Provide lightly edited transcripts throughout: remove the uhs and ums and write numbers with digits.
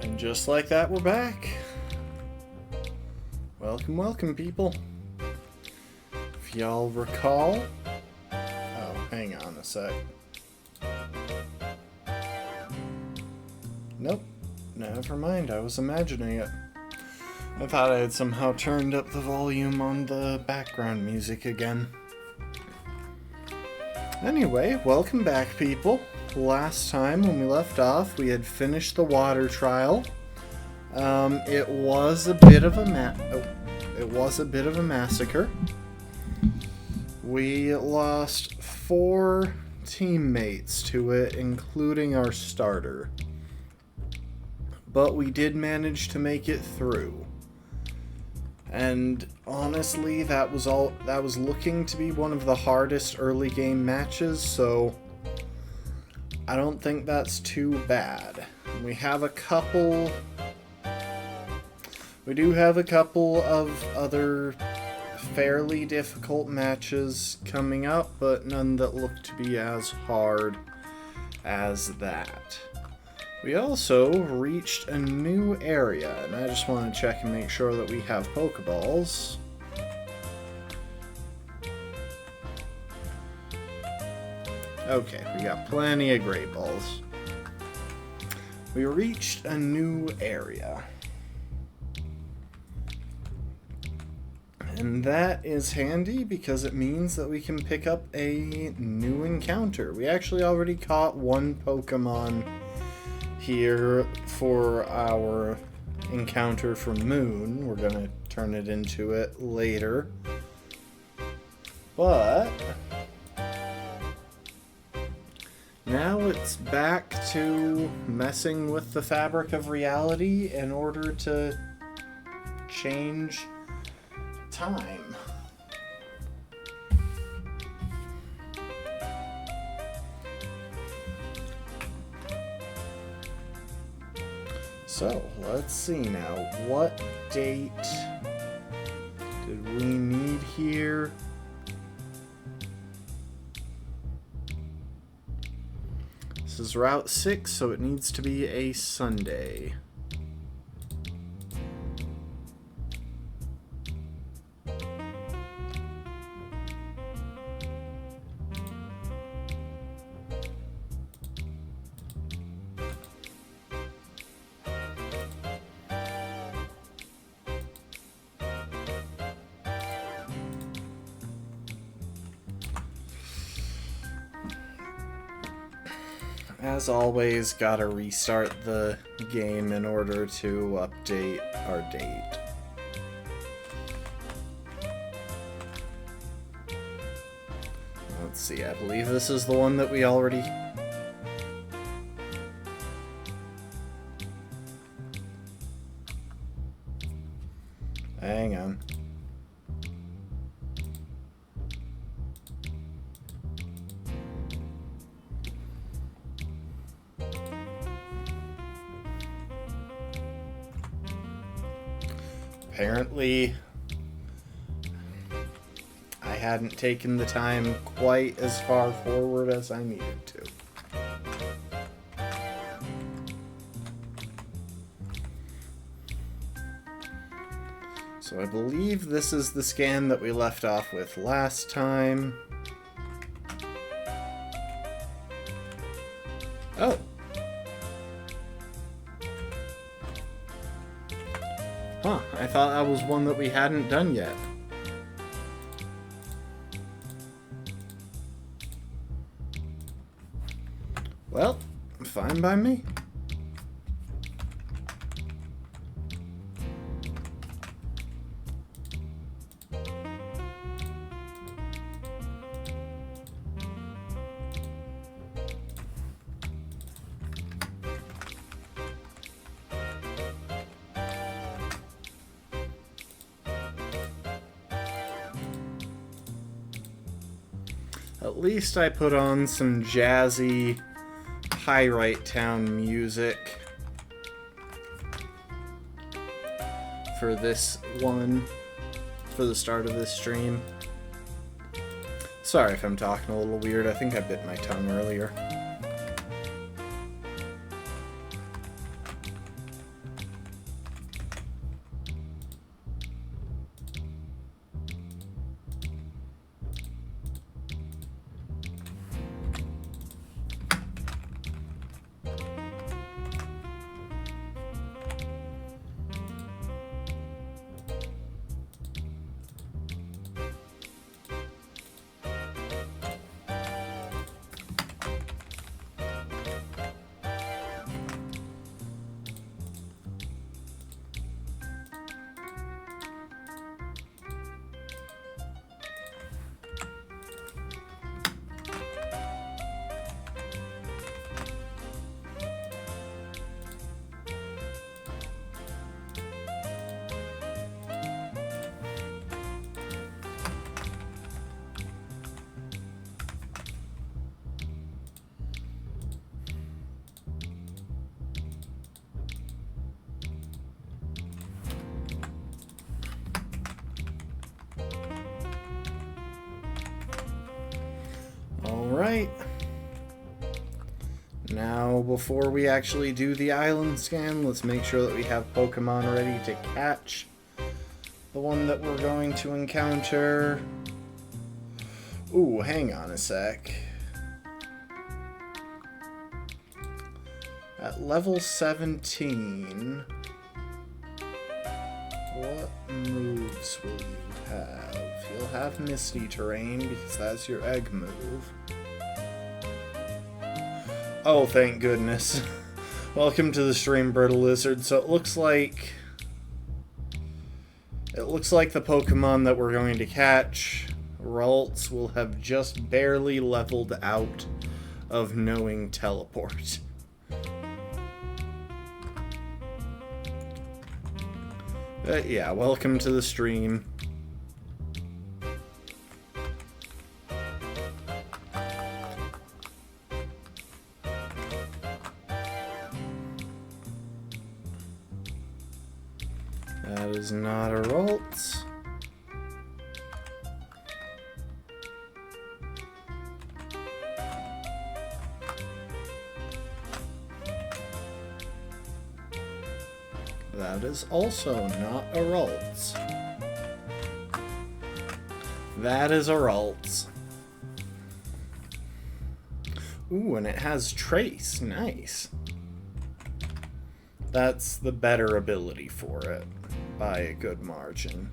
And just like that, we're back. Welcome, welcome, people. If y'all recall... Oh, hang on a sec. Nope. Never mind, I was imagining it. I thought I had somehow turned up the volume on the background music again. Anyway, welcome back, people. Last time, when we left off, we had finished the water trial. It was a bit of a massacre. We lost 4 teammates to it, including our starter. But we did manage to make it through. And honestly, that was looking to be one of the hardest early game matches, so I don't think that's too bad. We do have a couple of other fairly difficult matches coming up, but none that look to be as hard as that. We also reached a new area, and I just want to check and make sure that we have Pokeballs. Okay, we got plenty of Great Balls. We reached a new area. And that is handy because it means that we can pick up a new encounter. We actually already caught one Pokemon here for our encounter from Moon. We're gonna turn it into it later. But now it's back to messing with the fabric of reality in order to change time. So, let's see now. What date did we need here? This is Route 6, so it needs to be a Sunday. As always, gotta restart the game in order to update our date. Let's see, I believe this is the one that we already... Hang on. Apparently, I hadn't taken the time quite as far forward as I needed to. So I believe this is the scan that we left off with last time. Oh. Huh, I thought that was one that we hadn't done yet. Well, fine by me. At least I put on some jazzy Pyrite Town music for this one, for the start of this stream. Sorry if I'm talking a little weird, I think I bit my tongue earlier. Alright. Now, before we actually do the island scan, let's make sure that we have Pokemon ready to catch the one that we're going to encounter. Ooh, hang on a sec. At level 17, what moves will you have? You'll have Misty Terrain because that's your egg move. Oh, thank goodness. Welcome to the stream, Brittle Lizard. So it looks like the Pokemon that we're going to catch, Ralts, will have just barely leveled out of knowing Teleport. But yeah, welcome to the stream. That is not a Ralts. That is also not a Ralts. That is a Ralts. Ooh, and it has Trace. Nice. That's the better ability for it, by a good margin.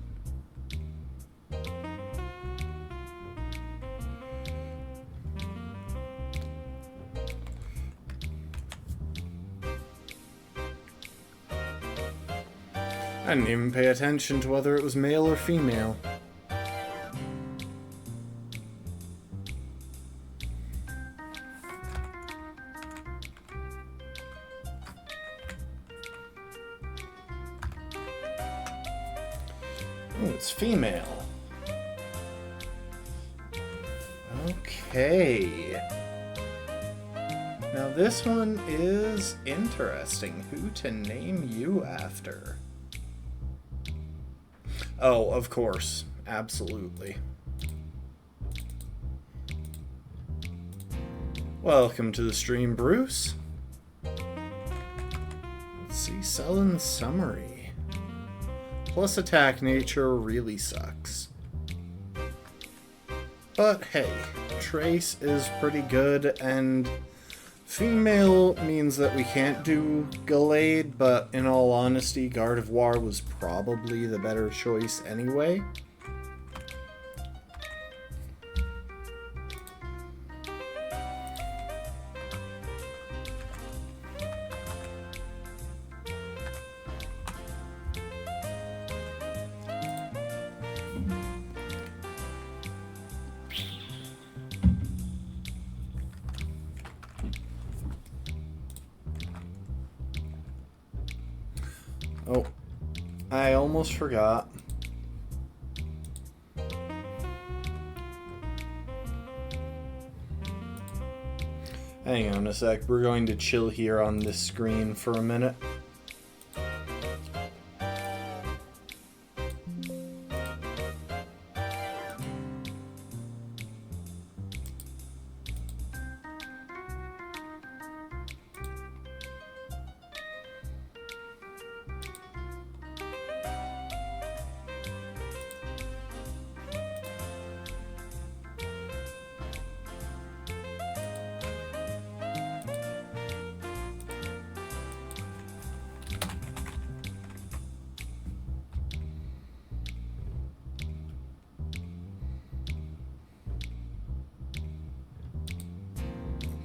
I didn't even pay attention to whether it was male or female. Oh, it's female. Okay. Now this one is interesting. Who to name you after? Oh, of course. Absolutely. Welcome to the stream, Bruce. Let's see, Sullen's summary. Plus attack nature really sucks. But hey, Trace is pretty good, and female means that we can't do Gallade, but in all honesty, Gardevoir was probably the better choice anyway. Oh, I almost forgot. Hang on a sec, we're going to chill here on this screen for a minute.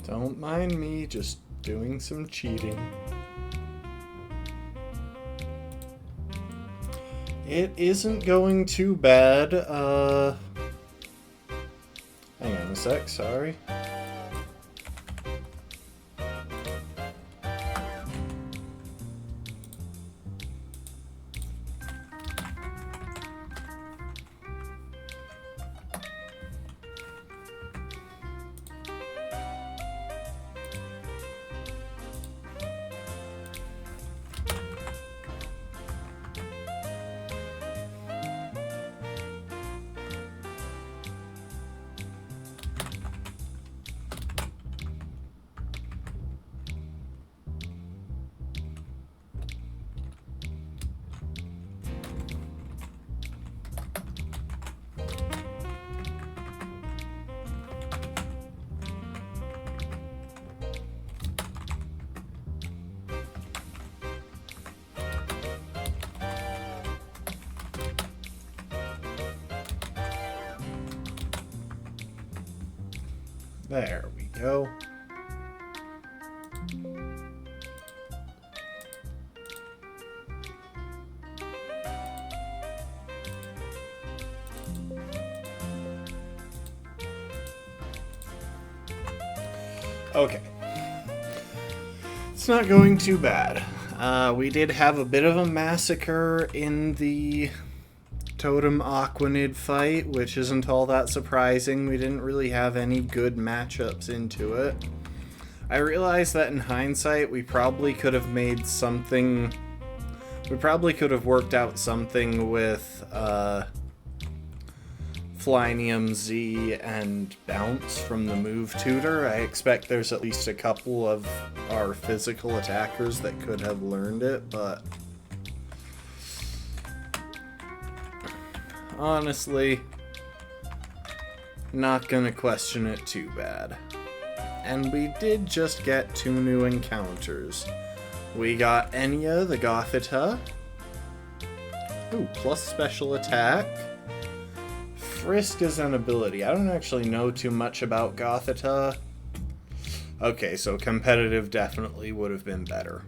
Don't mind me, just doing some cheating. It isn't going too bad. Hang on a sec, sorry. There we go. Okay. It's not going too bad. We did have a bit of a massacre in the Totem Aquanid fight, which isn't all that surprising. We didn't really have any good matchups into it. I realized that in hindsight, we probably could have made something... We probably could have worked out something with Flynium Z and Bounce from the move tutor. I expect there's at least a couple of our physical attackers that could have learned it, but honestly, not gonna question it too bad. And we did just get 2 new encounters. We got Enya the Gothita. Ooh, plus special attack. Frisk is an ability. I don't actually know too much about Gothita. Okay, so competitive definitely would have been better.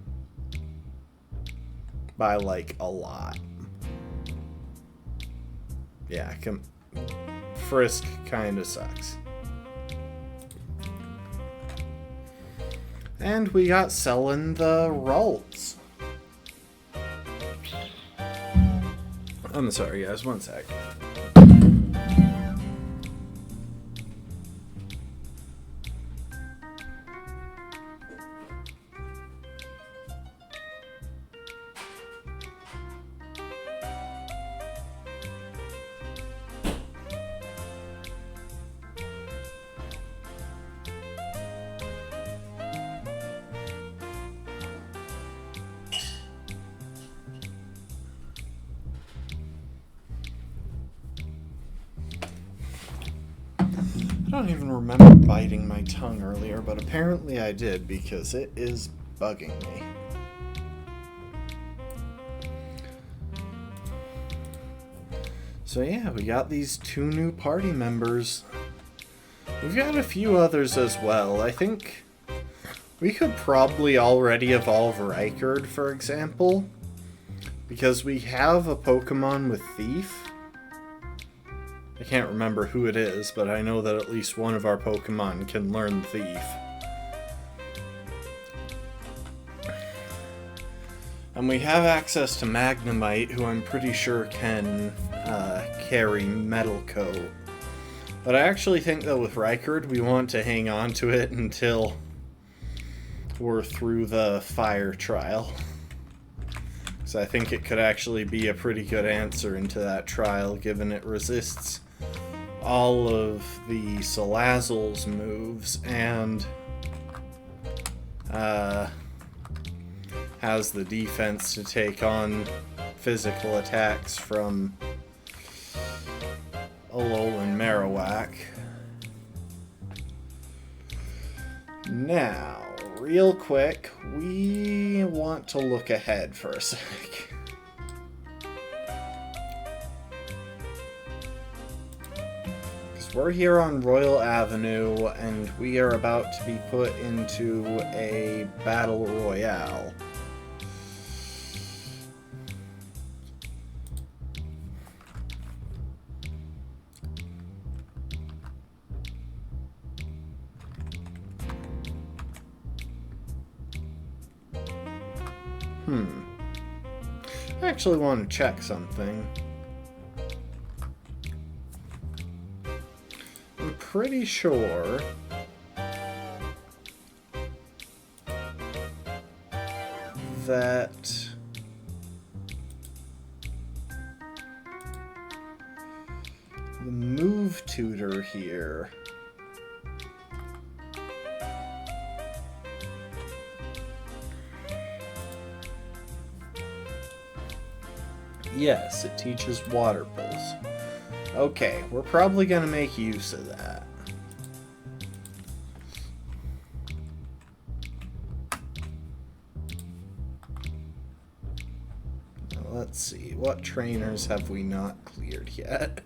By, like, a lot. Yeah, Frisk kinda sucks. And we got Selin the Ralts. I'm sorry, guys, one sec. I don't even remember biting my tongue earlier, but apparently I did because it is bugging me. So yeah, we got these 2 new party members. We've got a few others as well. I think we could probably already evolve Rykard, for example, because we have a Pokemon with Thief. I can't remember who it is, but I know that at least one of our Pokemon can learn Thief. And we have access to Magnemite, who I'm pretty sure can carry Metal Coat. But I actually think that with Rykard, we want to hang on to it until we're through the fire trial. So I think it could actually be a pretty good answer into that trial, given it resists all of the Salazzle's moves and has the defense to take on physical attacks from Alolan Marowak. Now, real quick, we want to look ahead for a sec. We're here on Royal Avenue, and we are about to be put into a battle royale. I actually want to check something. I'm pretty sure that the move tutor here yes, it teaches Water Pulse. Okay, we're probably going to make use of that. Now, let's see, what trainers have we not cleared yet?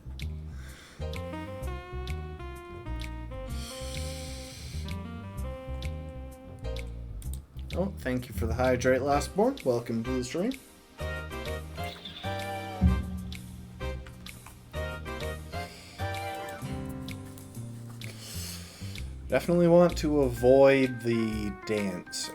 Oh, thank you for the hydrate, Lastborn. Welcome to the stream. Definitely want to avoid the dancer.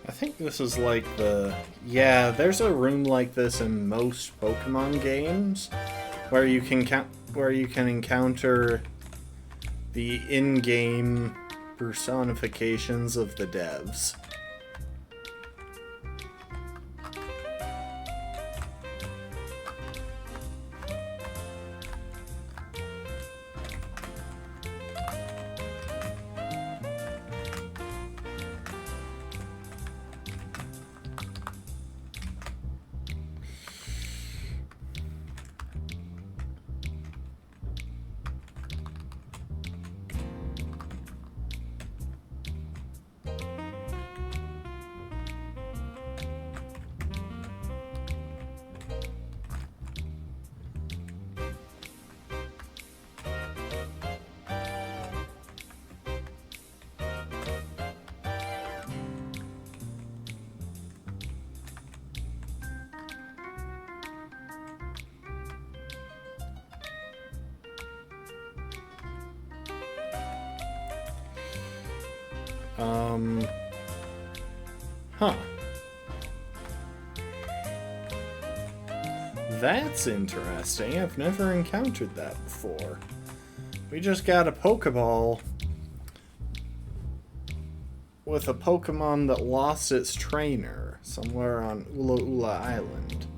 I think this is like the... Yeah, there's a room like this in most Pokemon games where you can encounter the in-game personifications of the devs. Huh. That's interesting. I've never encountered that before. We just got a Pokeball with a Pokemon that lost its trainer somewhere on Ula Island.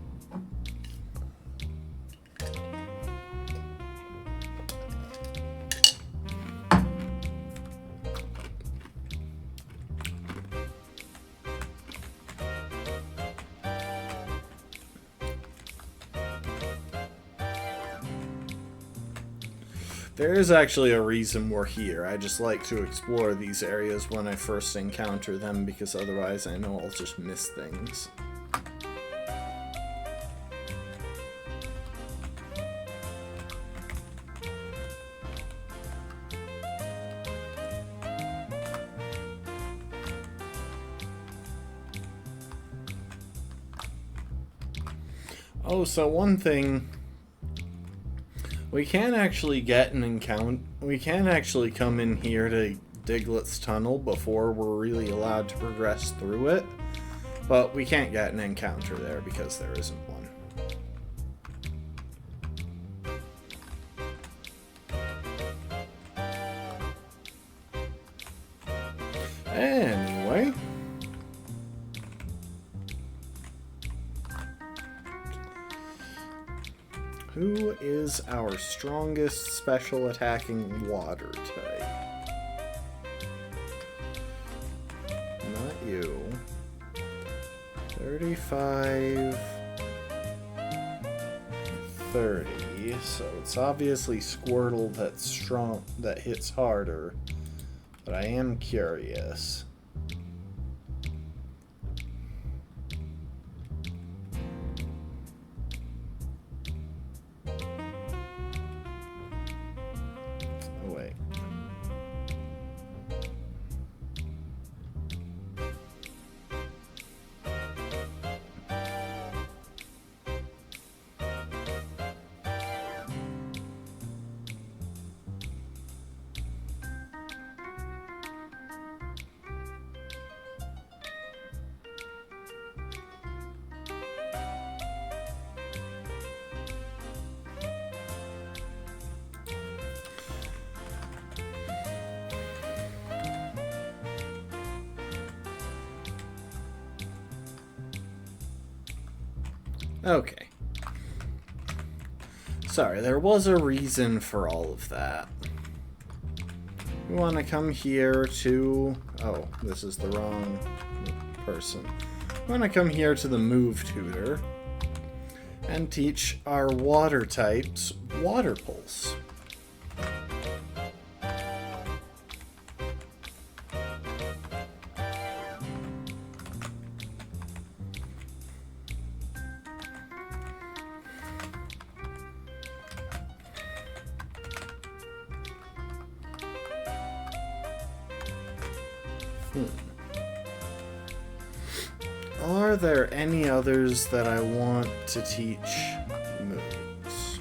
There is actually a reason we're here. I just like to explore these areas when I first encounter them, because otherwise I know I'll just miss things. Oh, so one thing... We can actually get an encounter. We can actually come in here to Diglett's tunnel before we're really allowed to progress through it, but we can't get an encounter there because there isn't one. Anyway. Who is our strongest special attacking water type? Not you. 35... 30, so it's obviously Squirtle that's strong, that hits harder But I am curious. Oh, wait. Okay. Sorry, there was a reason for all of that. We want to come here to... Oh, this is the wrong person. We want to come here to the Move Tutor and teach our water types Water Pulse. Are there any others that I want to teach moves?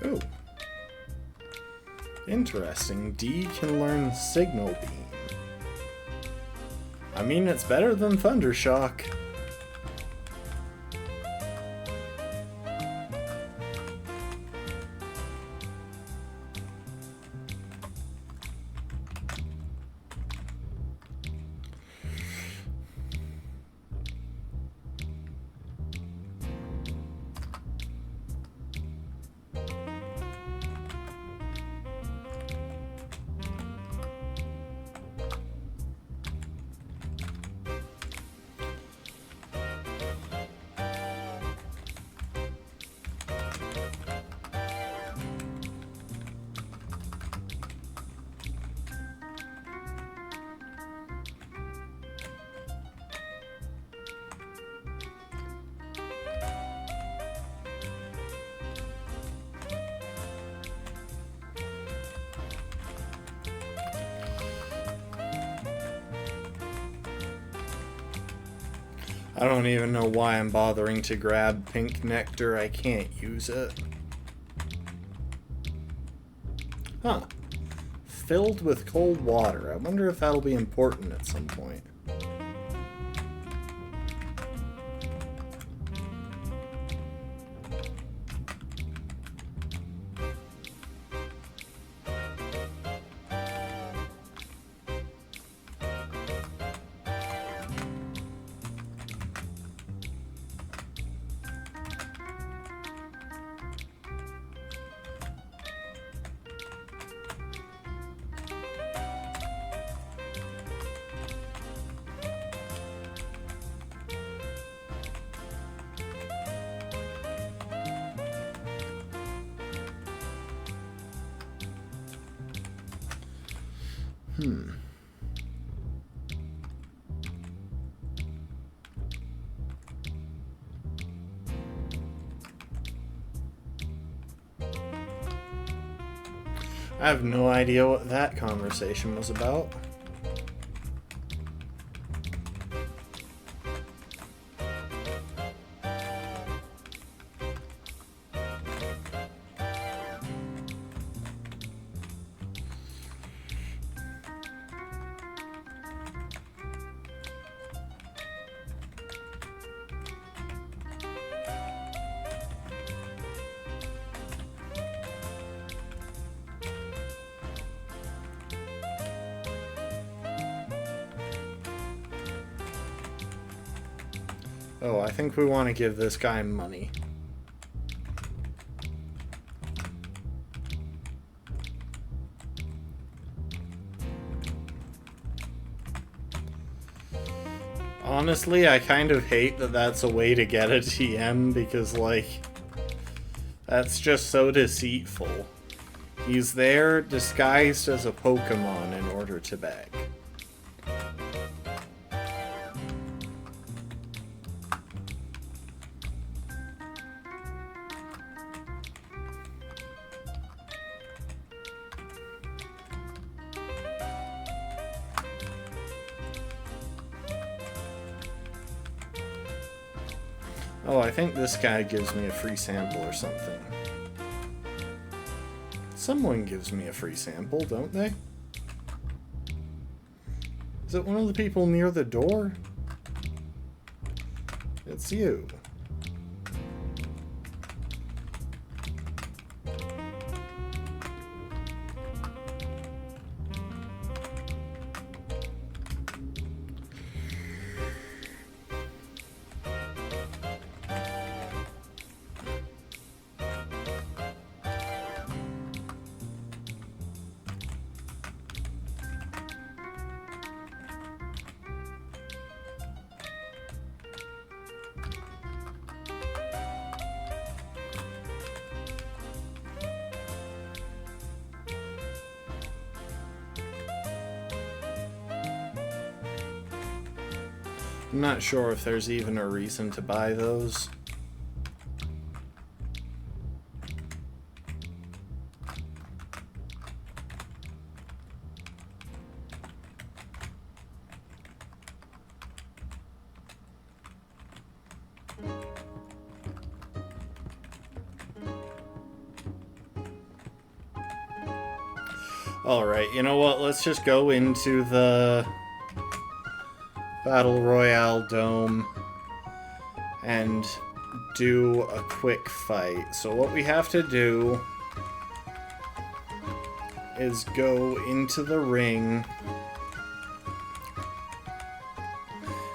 Ooh. Interesting. D can learn Signal Beam. I mean, it's better than Thundershock. I don't even know why I'm bothering to grab pink nectar. I can't use it. Huh. Filled with cold water. I wonder if that'll be important at some point. I have no idea what that conversation was about. Oh, I think we want to give this guy money. Honestly, I kind of hate that that's a way to get a TM because, like, that's just so deceitful. He's there disguised as a Pokémon in order to beg. Oh, I think this guy gives me a free sample or something. Someone gives me a free sample, don't they? Is it one of the people near the door? It's you. I'm not sure if there's even a reason to buy those. Alright, you know what? Let's just go into the Battle Royale Dome and do a quick fight. So what we have to do is go into the ring,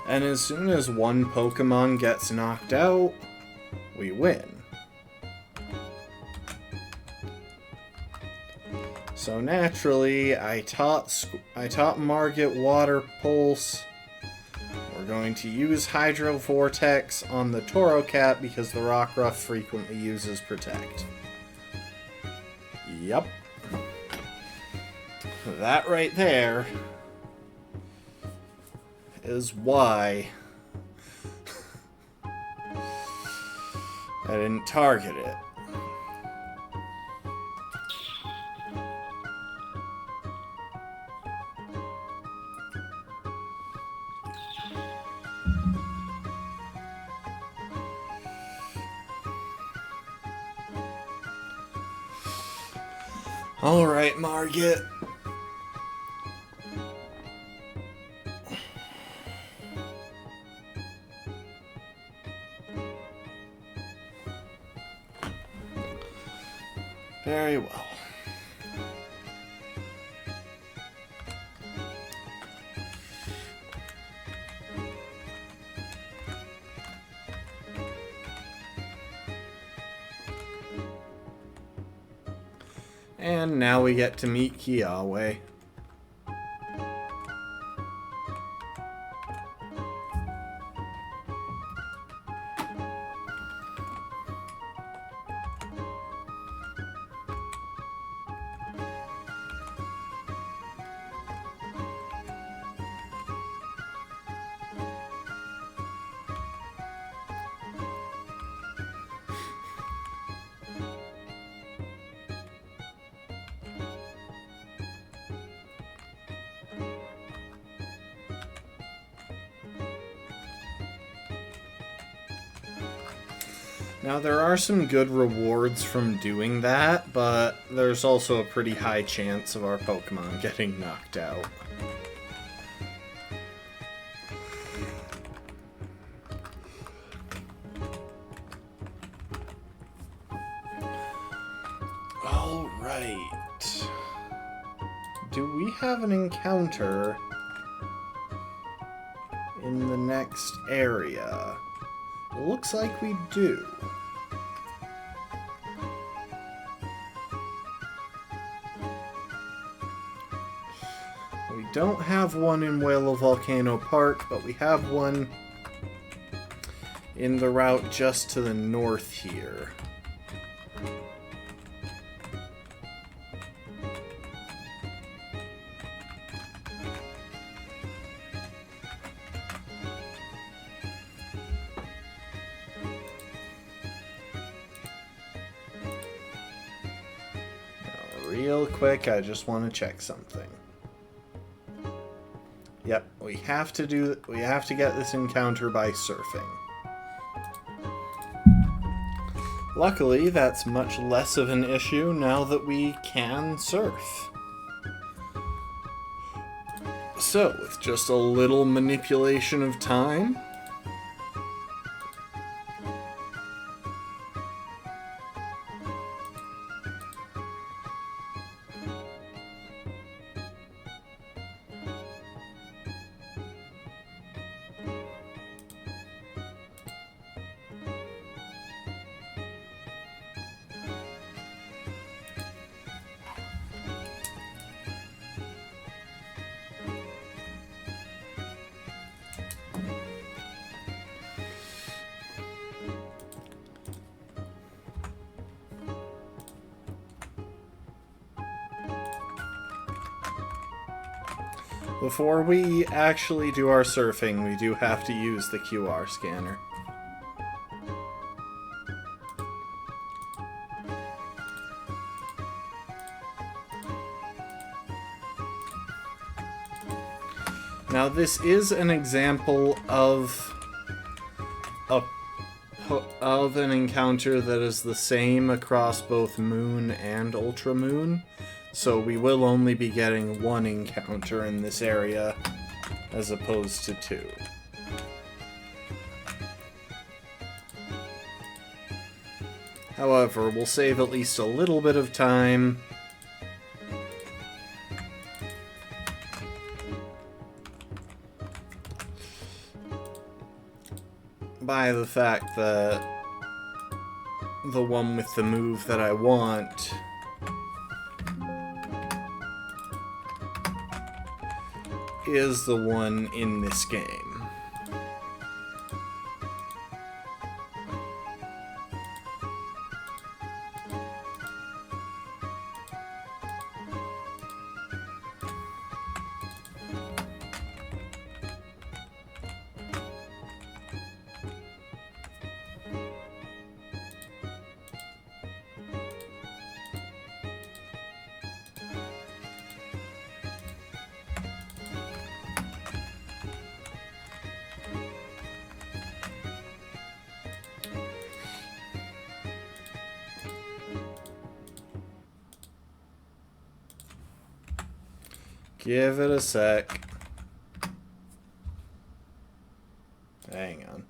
and as soon as one Pokemon gets knocked out, we win. So naturally, I taught Margit Water Pulse. We're going to use Hydro Vortex on the Taurocat because the Rockruff frequently uses Protect. Yep. That right there is why I didn't target it. Alright, Margit. Very well. And now we get to meet Kiawe. Now, there are some good rewards from doing that, but there's also a pretty high chance of our Pokemon getting knocked out. Alright. Do we have an encounter in the next area? It looks like we do. We don't have one in Whale Volcano Park, but we have one in the route just to the north here. Real quick, I just want to check something. Yep, we have to get this encounter by surfing. Luckily, that's much less of an issue now that we can surf. So, with just a little manipulation of time, before we actually do our surfing, we do have to use the QR scanner. Now, this is an example of an encounter that is the same across both Moon and Ultra Moon. So we will only be getting one encounter in this area, as opposed to two. However, we'll save at least a little bit of time by the fact that the one with the move that I want is the one in this game. Give it a sec. Hang on.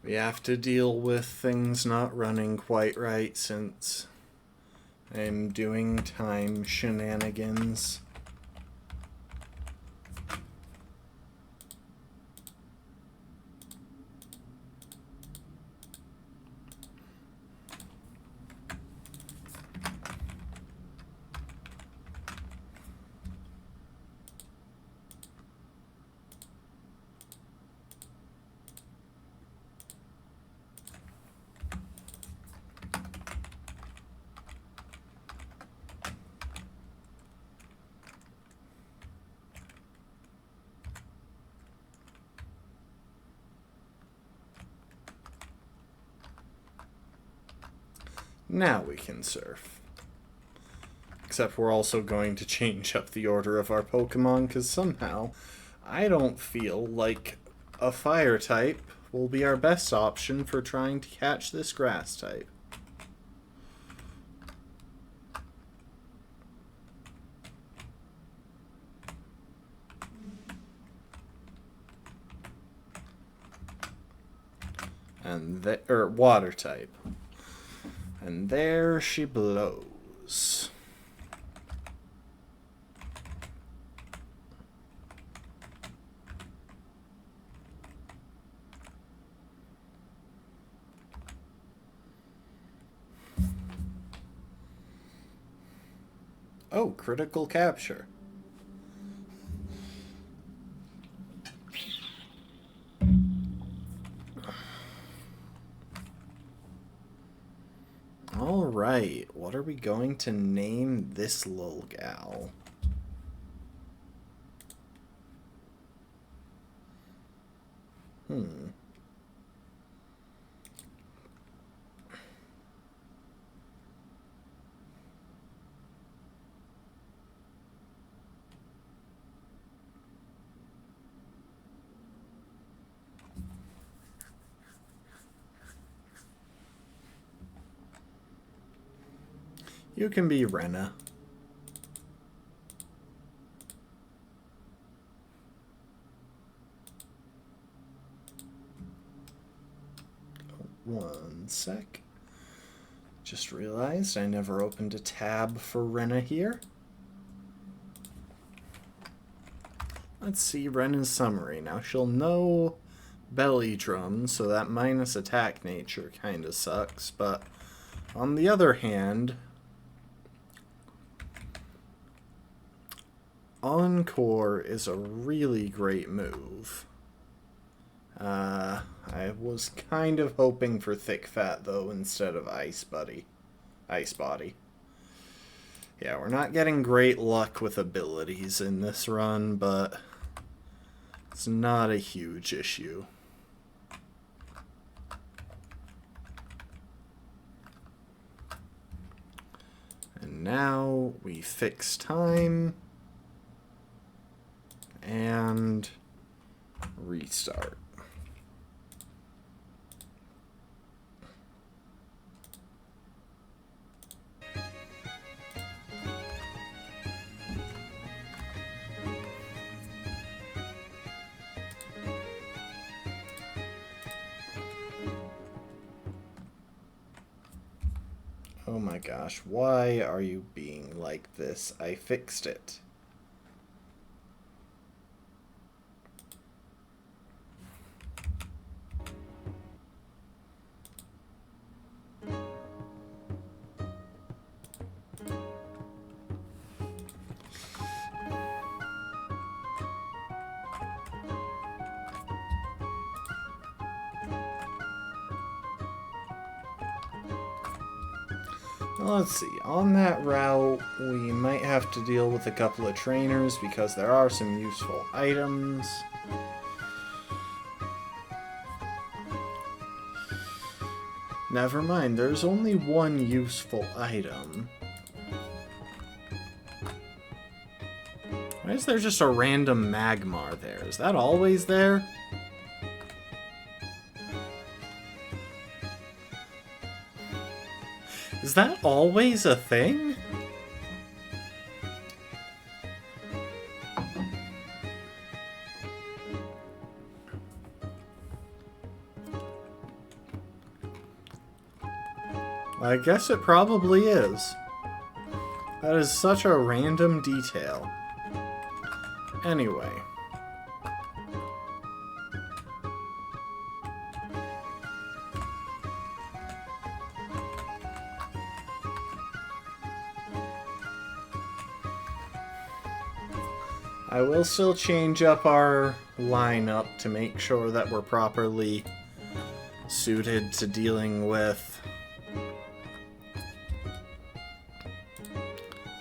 We have to deal with things not running quite right since I'm doing time shenanigans. Now we can surf. Except we're also going to change up the order of our Pokemon, because somehow I don't feel like a fire type will be our best option for trying to catch this grass type. And water type. And there she blows. Oh, critical capture. Alright, what are we going to name this little gal? You can be Rena. One sec. Just realized I never opened a tab for Rena here. Let's see Rena's summary. Now she'll know belly drum, so that minus attack nature kind of sucks, but on the other hand, Encore is a really great move. I was kind of hoping for Thick Fat, though, instead of Ice Body. Yeah, we're not getting great luck with abilities in this run, but it's not a huge issue. And now we fix time. And restart. Oh my gosh, why are you being like this? I fixed it. Let's see, on that route, we might have to deal with a couple of trainers because there are some useful items. Never mind, there's only one useful item. Why is there just a random Magmar there? Is that always there? Is that always a thing? I guess it probably is. That is such a random detail. Anyway. I will still change up our lineup to make sure that we're properly suited to dealing with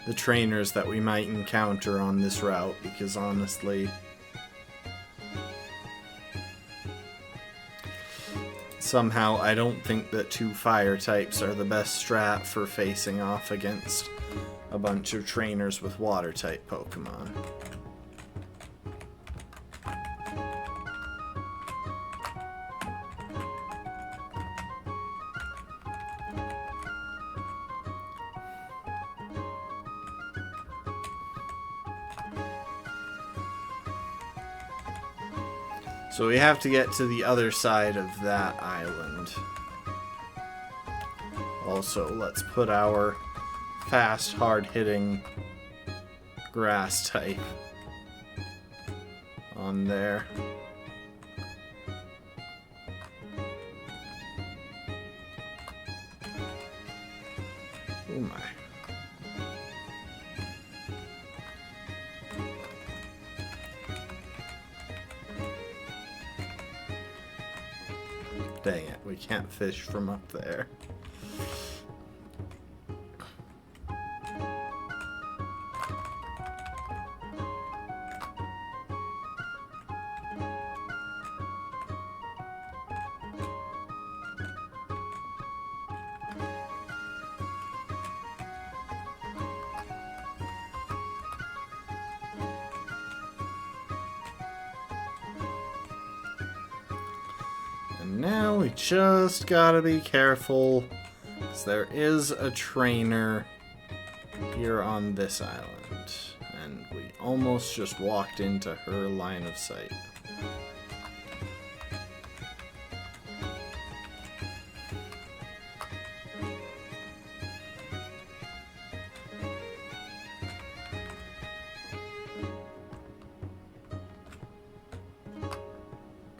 the trainers that we might encounter on this route, because honestly, somehow I don't think that 2 fire types are the best strat for facing off against a bunch of trainers with water type Pokemon. So we have to get to the other side of that island. Also, let's put our fast, hard-hitting grass type on there. Oh my. Dang it, we can't fish from up there. Now we just gotta be careful, because there is a trainer here on this island, and we almost just walked into her line of sight.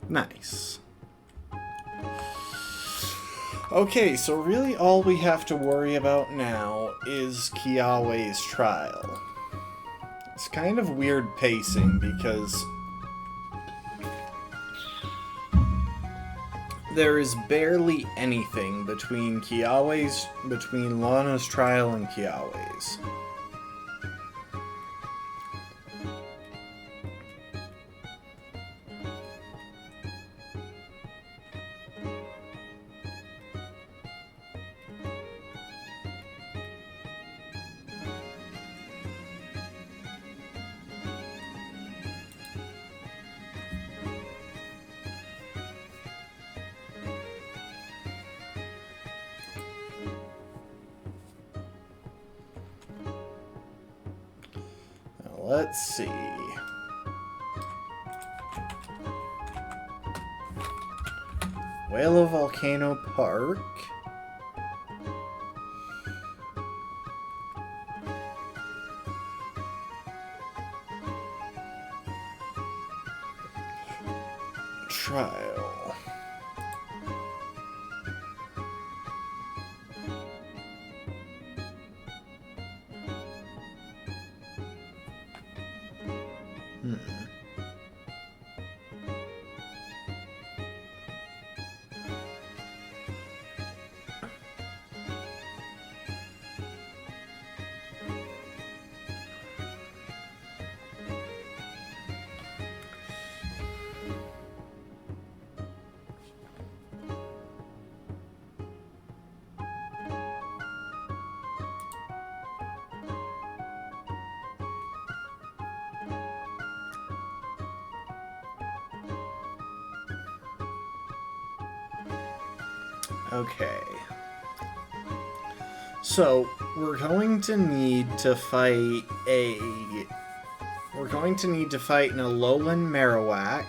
Nice. Okay, so really all we have to worry about now is Kiawe's trial. It's kind of weird pacing because there is barely anything between Lana's trial and Kiawe's. Let's see. Whale Volcano Park. Trial. Okay. So, we're going to need to fight an Alolan Marowak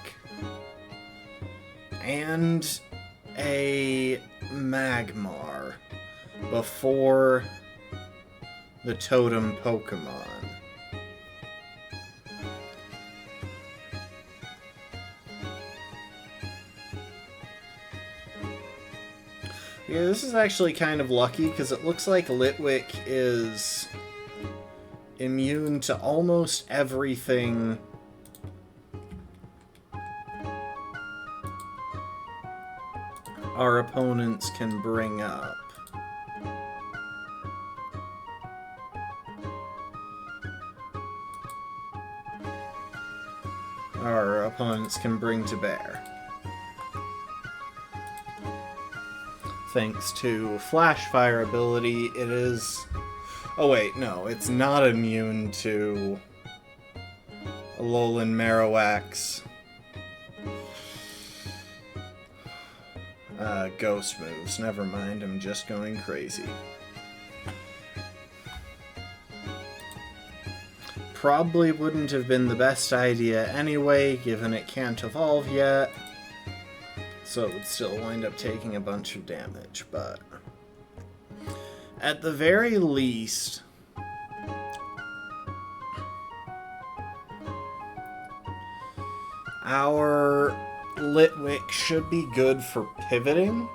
and a Magmar before the Totem Pokemon. Yeah, this is actually kind of lucky, because it looks like Litwick is immune to almost everything our opponents can bring up. Our opponents can bring to bear. Thanks to Flash Fire ability, it is... Oh wait, no, it's not immune to Alolan Marowak's ghost moves. Never mind, I'm just going crazy. Probably wouldn't have been the best idea anyway, given it can't evolve yet. So it would still wind up taking a bunch of damage, but At the very least, our Litwick should be good for pivoting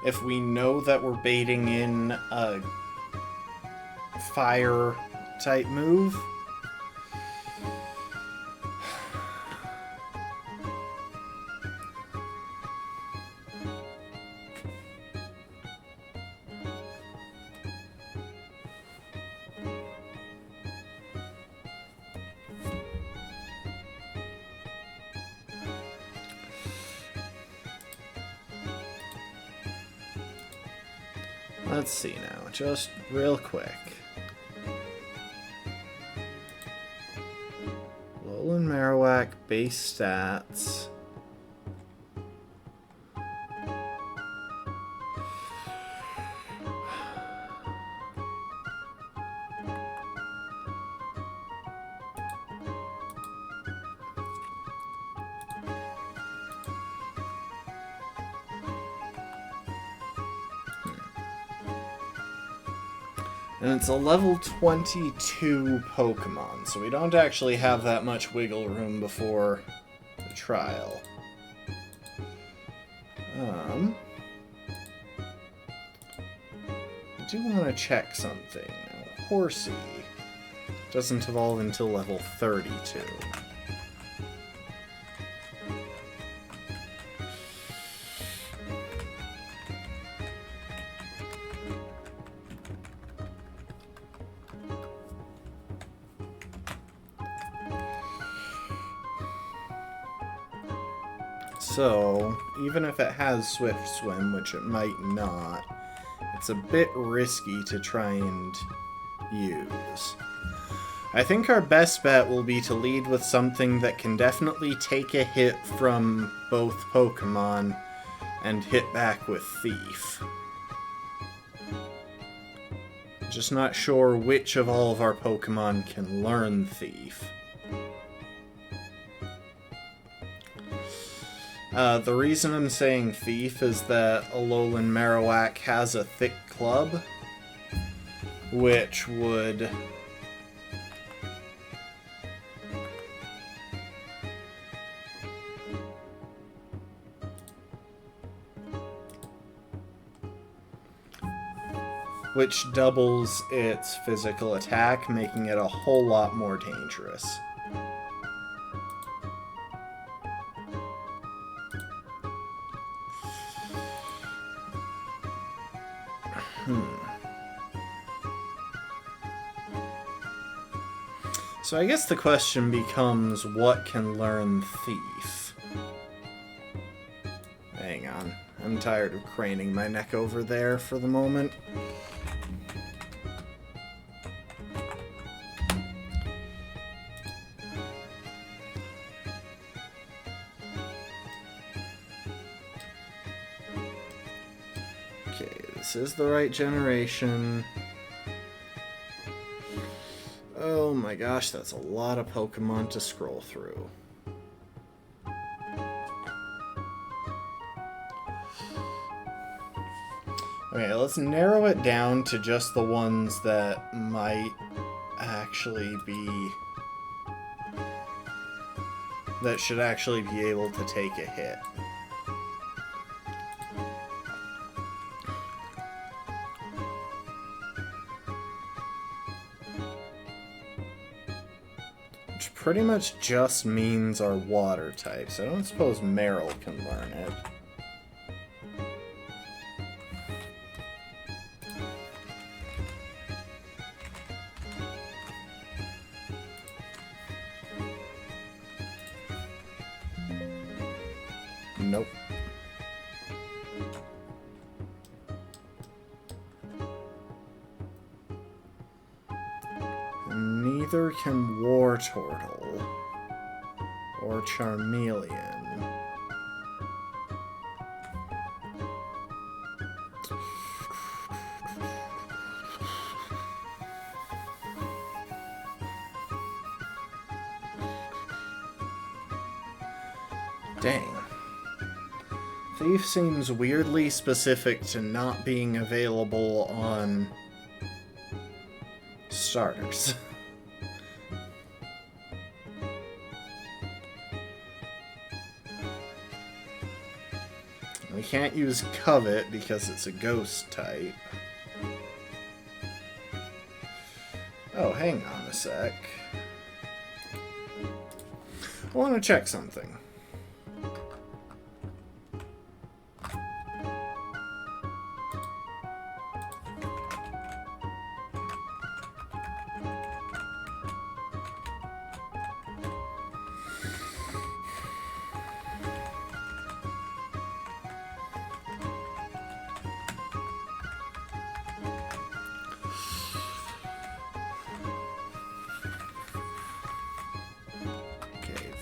if we know that we're baiting in a fire type move. Let's see now, just real quick. Alolan Marowak base stats. And it's a level 22 Pokemon, so we don't actually have that much wiggle room before the trial. I do want to check something. Now, Horsey doesn't evolve until level 32. So, even if it has Swift Swim, which it might not, it's a bit risky to try and use. I think our best bet will be to lead with something that can definitely take a hit from both Pokemon and hit back with Thief. Just not sure which of all of our Pokemon can learn Thief. The reason I'm saying Thief is that Alolan Marowak has a thick club, which would doubles its physical attack, making it a whole lot more dangerous. So I guess the question becomes, what can learn Thief? Hang on. I'm tired of craning my neck over there for the moment. Okay, this is the right generation. Oh my gosh, that's a lot of Pokemon to scroll through. Okay, let's narrow it down to just the ones that might actually be... that should actually be able to take a hit. Pretty much just means our water types. I don't suppose Meryl can learn it. Nope. Neither can Wartortle or Charmeleon. Dang. Thief seems weirdly specific to not being available on starters. We can't use Covet because it's a ghost type. Oh, hang on a sec. I want to check something.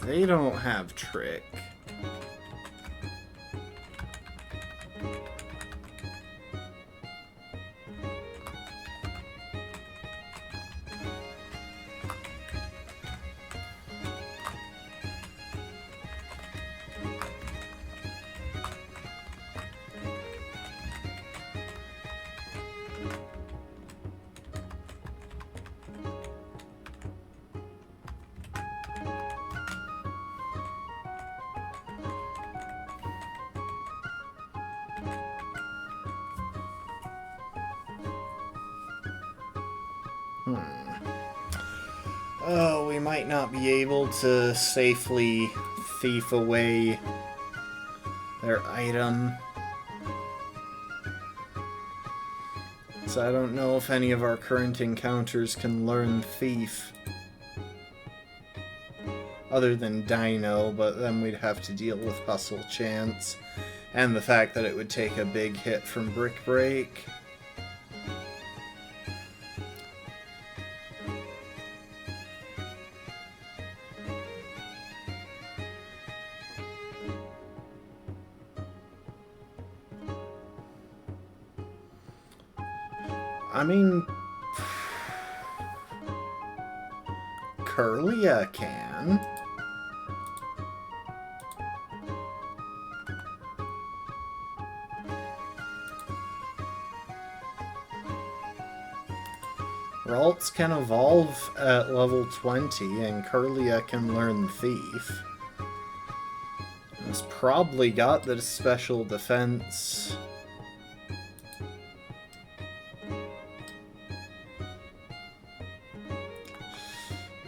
They don't have trick. Oh, we might not be able to safely thief away their item. So I don't know if any of our current encounters can learn Thief. Other than Dino, but then we'd have to deal with Hustle Chance. And the fact that it would take a big hit from Brick Break. I mean, Curlia can. Ralts can evolve at level 20, and Curlia can learn Thief. It's probably got the special defense.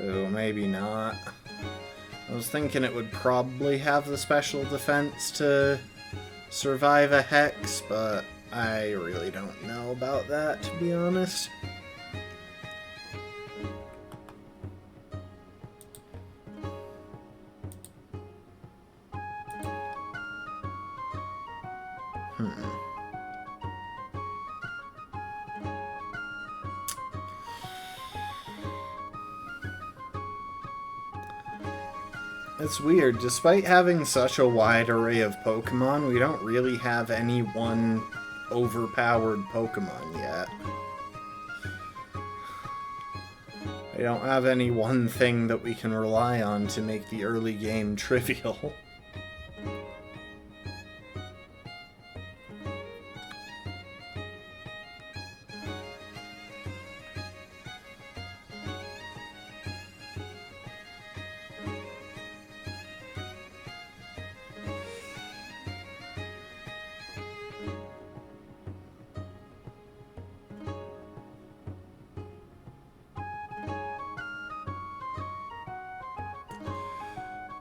Oh, maybe not. I was thinking it would probably have the special defense to survive a Hex, but I really don't know about that, to be honest. It's weird, despite having such a wide array of Pokemon, we don't really have any one overpowered Pokemon yet. We don't have any one thing that we can rely on to make the early game trivial.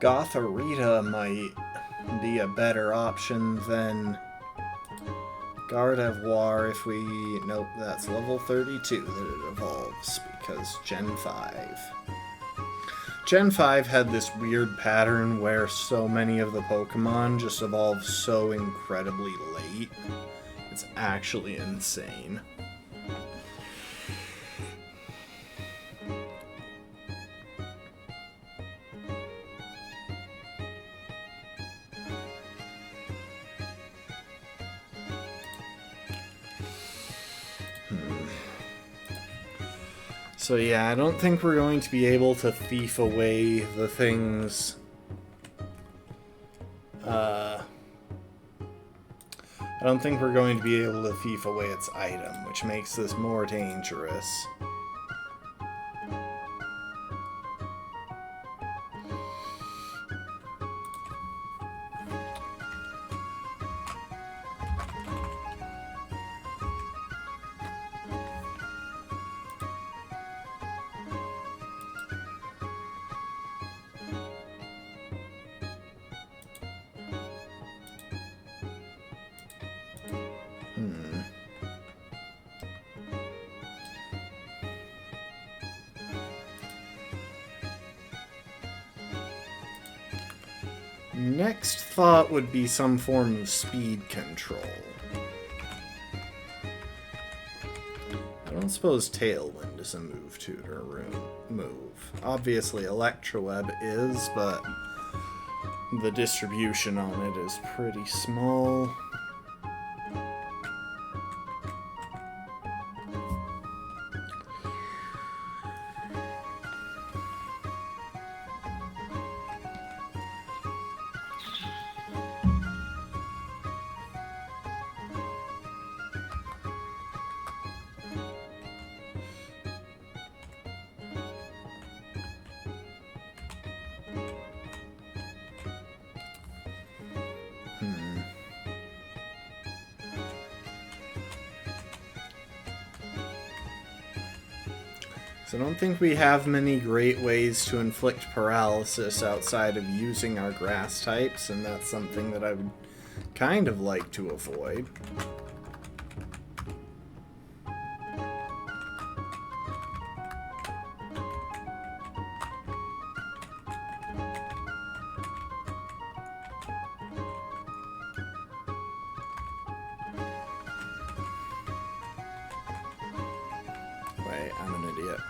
Gothorita might be a better option than Gardevoir if we... Nope, that's level 32 that it evolves, because Gen 5. Gen 5 had this weird pattern where so many of the Pokemon just evolve so incredibly late. It's actually insane. So yeah, I don't think we're going to be able to thief away the things I don't think we're going to be able to thief away its item, which makes this more dangerous. Next thought would be some form of speed control. I don't suppose Tailwind is a move tutor move. Obviously Electroweb is, but the distribution on it is pretty small. So I don't think we have many great ways to inflict paralysis outside of using our grass types, and that's something that I would kind of like to avoid. Wait, I'm an idiot.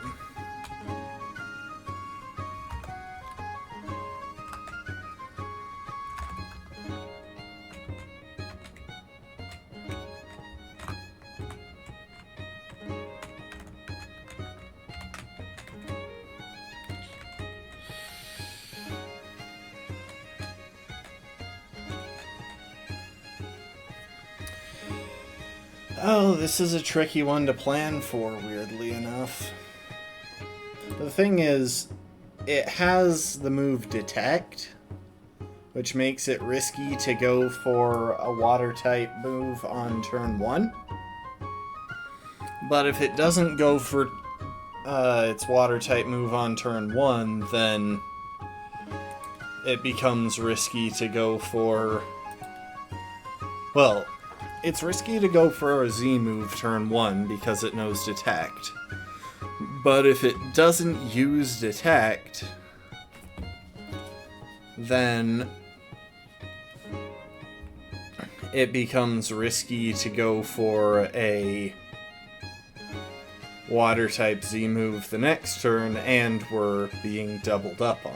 Oh, this is a tricky one to plan for, weirdly enough. The thing is, it has the move Detect, which makes it risky to go for a water-type move on turn 1. But if it doesn't go for its water-type move on turn 1, then it becomes risky to go for... Well, it's risky to go for a Z move turn 1 because it knows Detect. But if it doesn't use Detect, then it becomes risky to go for a water type Z move the next turn, and we're being doubled up on.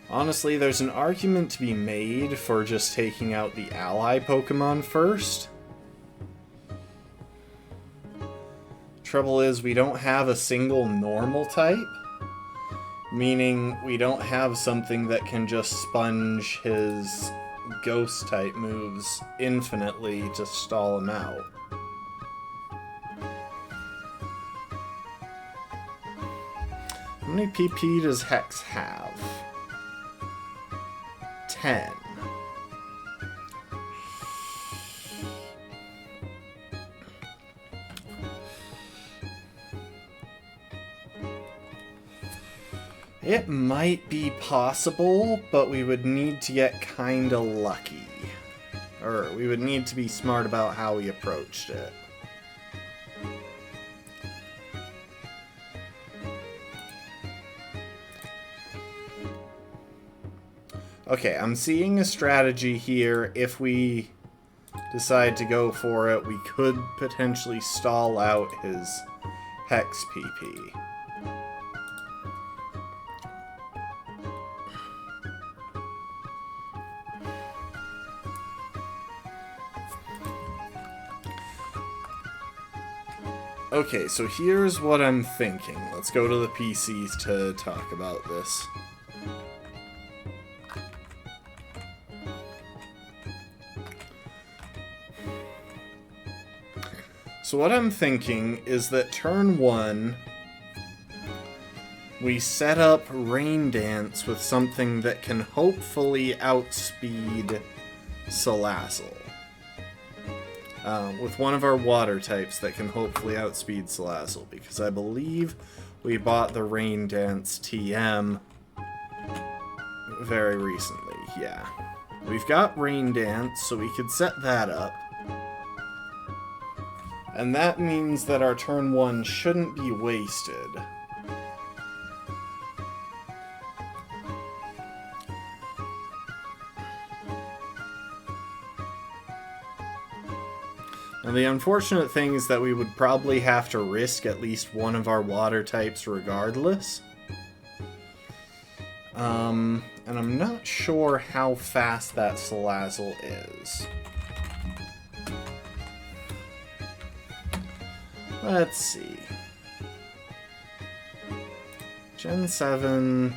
Honestly, there's an argument to be made for just taking out the ally Pokemon first. Trouble is, we don't have a single normal type, meaning we don't have something that can just sponge his ghost type moves infinitely to stall him out. How many PP does Hex have? 10. It might be possible, but we would need to get kinda lucky. Or we would need to be smart about how we approached it. Okay, I'm seeing a strategy here. If we decide to go for it, we could potentially stall out his Hex PP. Okay, so here's what I'm thinking. Let's go to the PCs to talk about this. So what I'm thinking is that turn 1, we set up Rain Dance with something that can hopefully outspeed Salazzle. With one of our water types that can hopefully outspeed Salazzle, because I believe we bought the Rain Dance TM very recently, yeah. We've got Rain Dance, so we could set that up. And that means that our turn 1 shouldn't be wasted. Now the unfortunate thing is that we would probably have to risk at least one of our water types regardless. And I'm not sure how fast that Salazzle is. Let's see. Gen 7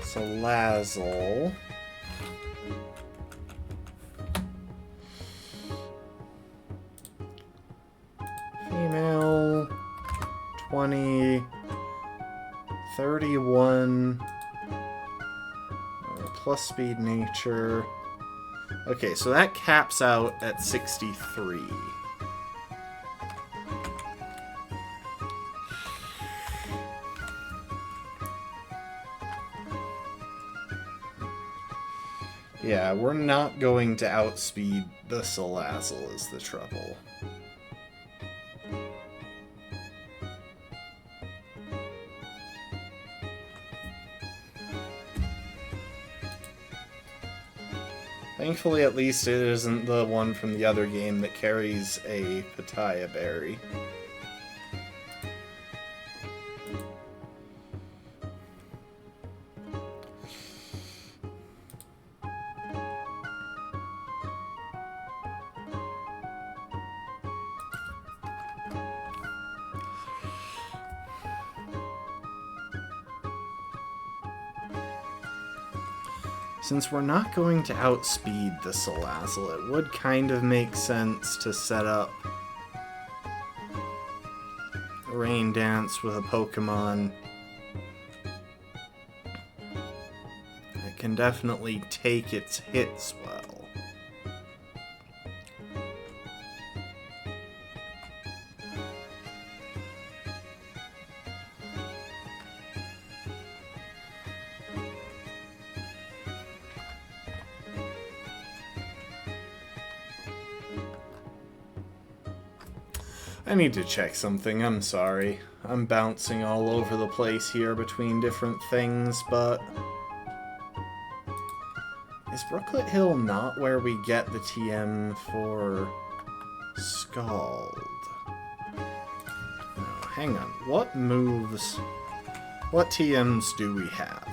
Salazzle. Female 20 31 plus speed nature. Okay, so that caps out at 63. Yeah, we're not going to outspeed the Salazzle is the trouble. Thankfully, at least it isn't the one from the other game that carries a Pitaya Berry. Since we're not going to outspeed the Salazzle, it would kind of make sense to set up Rain Dance with a Pokemon that can definitely take its hits well. I need to check something, I'm sorry. I'm bouncing all over the place here between different things, but... Is Brooklet Hill not where we get the TM for Scald? No, hang on. What moves... What TMs do we have?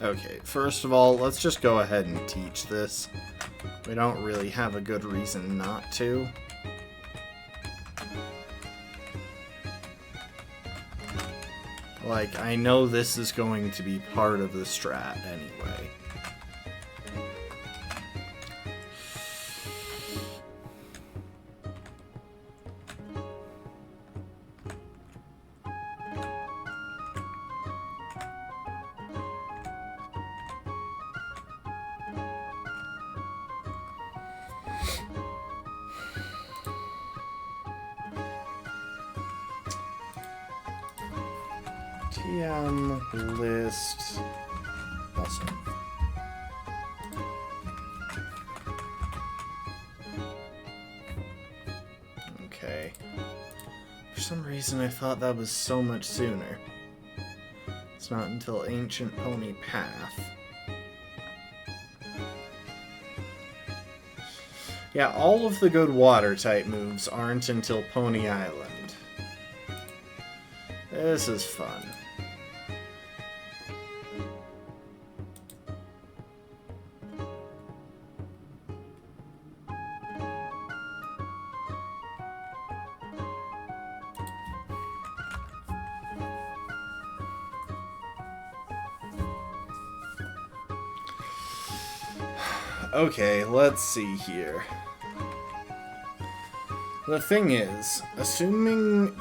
Okay, first of all, let's just go ahead and teach this. We don't really have a good reason not to. Like, I know this is going to be part of the strat anyway. TM list. Awesome. Okay. For some reason I thought that was so much sooner. It's not until Ancient Pony Path. Yeah, all of the good water-type moves aren't until Pony Island. This is fun. Okay, let's see here. The thing is, assuming,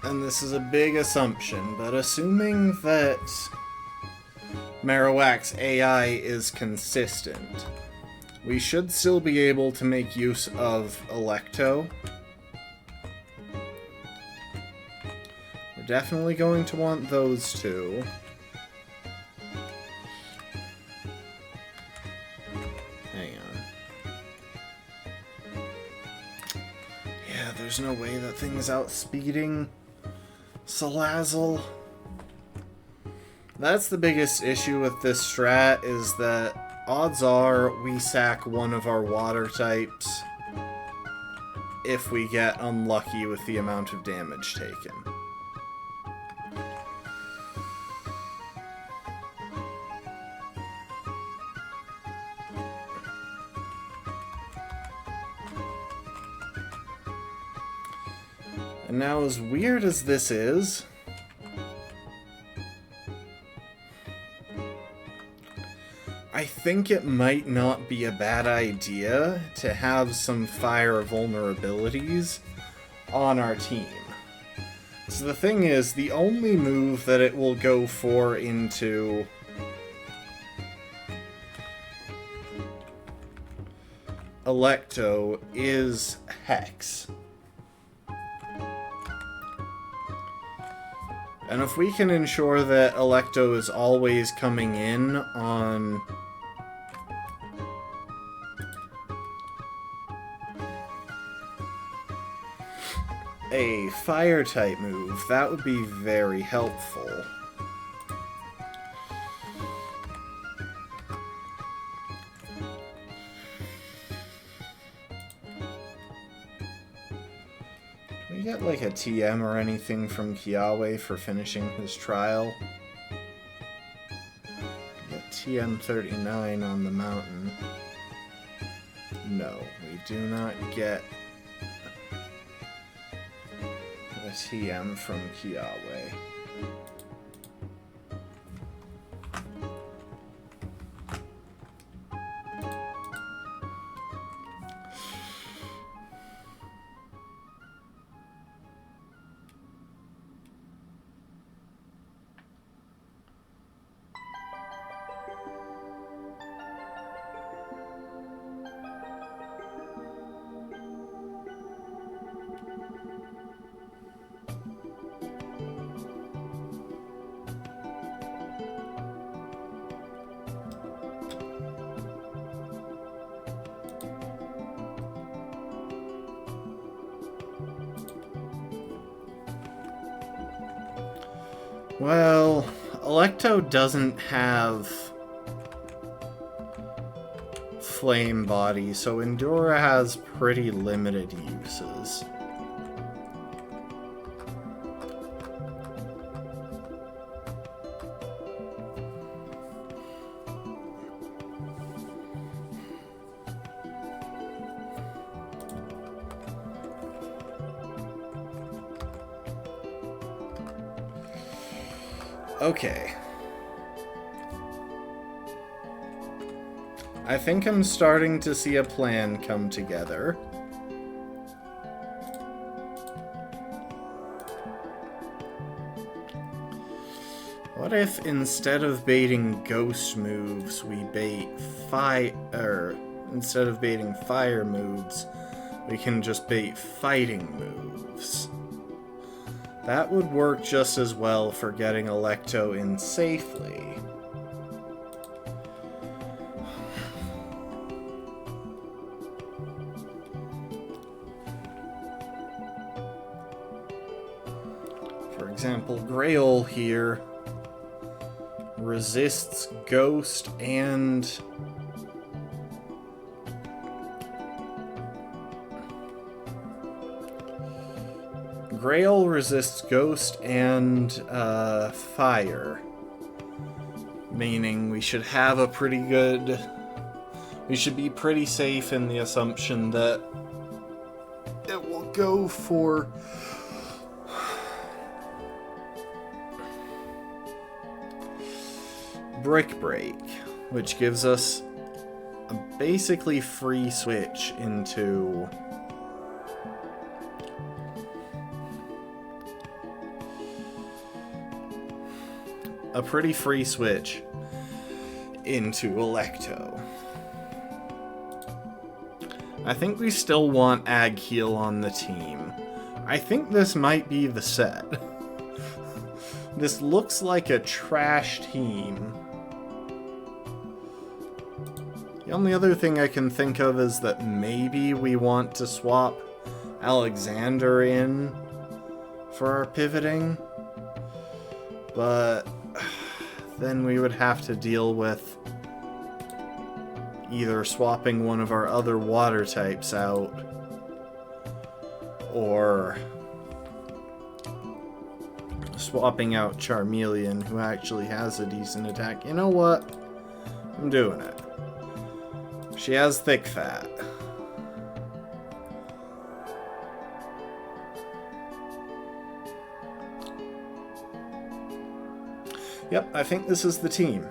and this is a big assumption, but assuming that Marowak's AI is consistent, we should still be able to make use of Electo. We're definitely going to want those two. There's no way that thing's outspeeding Salazzle. That's the biggest issue with this strat, is that odds are we sack one of our water types if we get unlucky with the amount of damage taken. And now, as weird as this is, I think it might not be a bad idea to have some fire vulnerabilities on our team. So the thing is, the only move that it will go for into Electo is Hex. And if we can ensure that Electo is always coming in on a fire-type move, that would be very helpful. Get like a TM or anything from Kiawe for finishing his trial? Get TM 39 on the mountain. No, we do not get a TM from Kiawe. Well, Electo doesn't have Flame Body, so Endura has pretty limited uses. Okay. I think I'm starting to see a plan come together. What if instead of baiting ghost moves, we bait instead of baiting fire moves, we can just bait fighting moves? That would work just as well for getting Electo in safely. For example, Grail here resists Ghost and Grail resists Ghost and Fire, meaning we should have a pretty good... We should be pretty safe in the assumption that it will go for... Brick Break, which gives us a basically free switch into... a pretty free switch into Electo. I think we still want Ag Heal on the team. I think this might be the set. This looks like a trash team. The only other thing I can think of is that maybe we want to swap Alexander in for our pivoting, but then we would have to deal with either swapping one of our other water types out or swapping out Charmeleon, who actually has a decent attack. You know what? I'm doing it. She has thick fat. Yep, I think this is the team.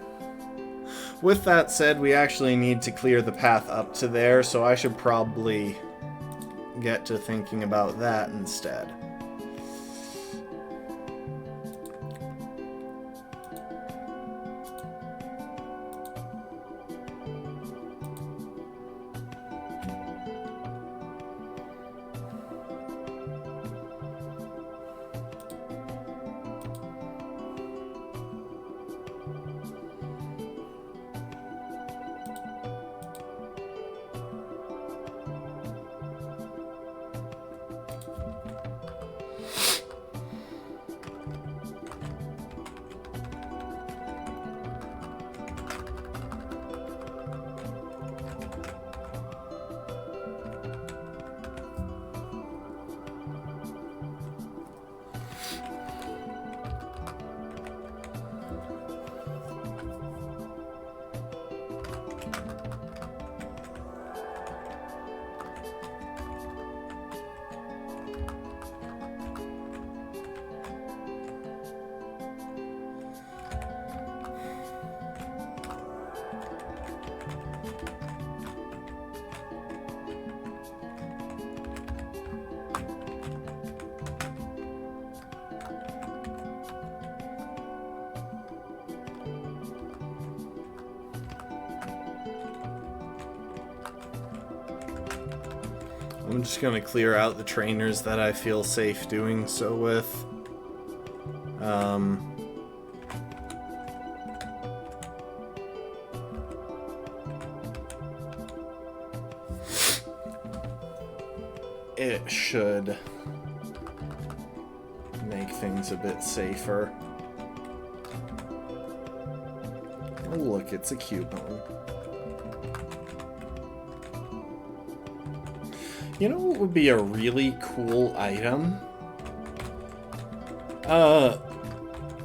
With that said, we actually need to clear the path up to there, so I should probably get to thinking about that instead. I'm just going to clear out the trainers that I feel safe doing so with. It should make things a bit safer. Oh look, it's a Cubone. You know what would be a really cool item?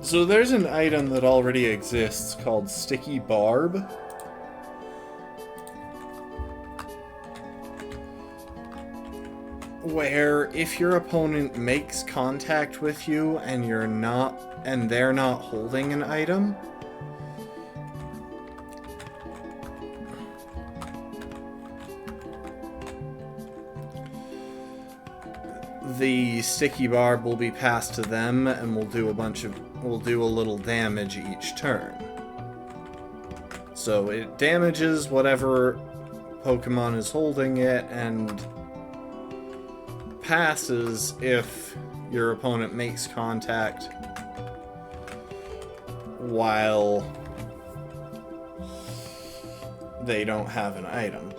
So there's an item that already exists called Sticky Barb. Where if your opponent makes contact with you and they're not holding an item, the sticky barb will be passed to them and we'll do a little damage each turn. So it damages whatever Pokemon is holding it and passes if your opponent makes contact while they don't have an item.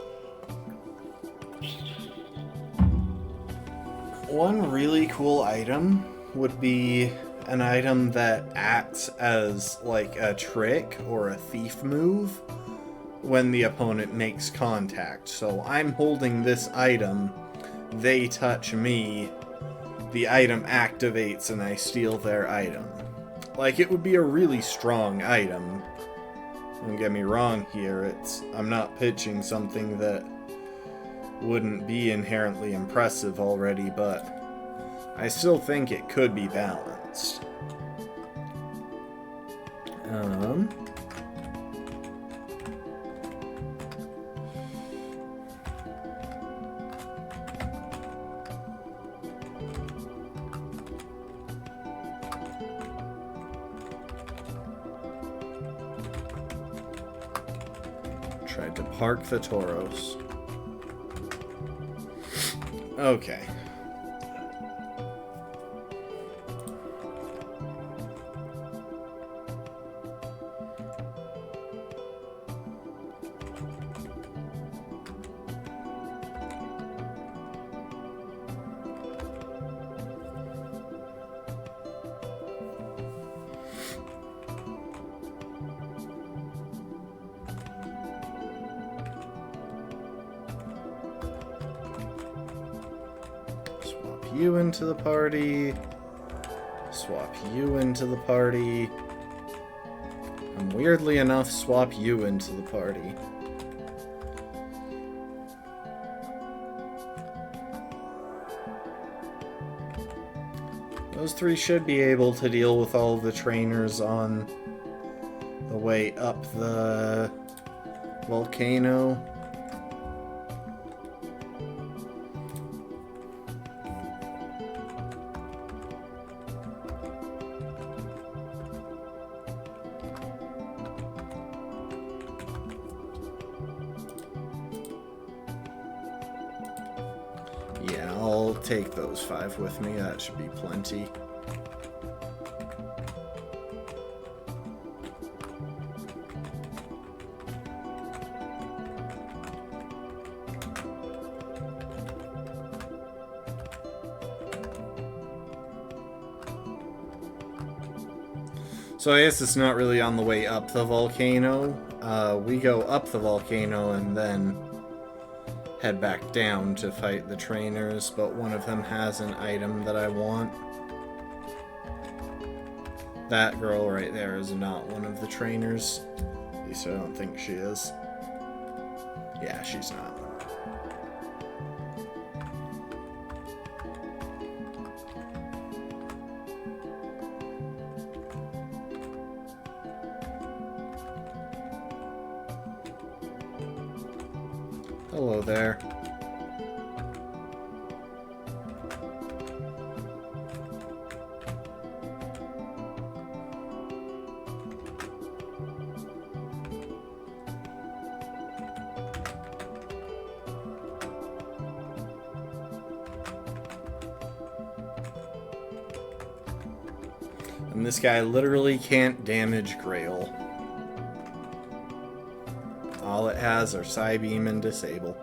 One really cool item would be an item that acts as like a trick or a thief move when the opponent makes contact. So I'm holding this item, they touch me, the item activates and I steal their item. Like, it would be a really strong item. Don't get me wrong here, I'm not pitching something that wouldn't be inherently impressive already, but I still think it could be balanced. Tried to park the Tauros. Okay. You into the party, swap you into the party, and weirdly enough, swap you into the party. Those three should be able to deal with all of the trainers on the way up the volcano. Yeah, I'll take those 5 with me. That should be plenty. So I guess it's not really on the way up the volcano. We go up the volcano and then head back down to fight the trainers, but one of them has an item that I want. That girl right there is not one of the trainers. At least I don't think she is. Yeah, she's not. Hello there. And this guy literally can't damage Grail. All it has are Psybeam and Disable.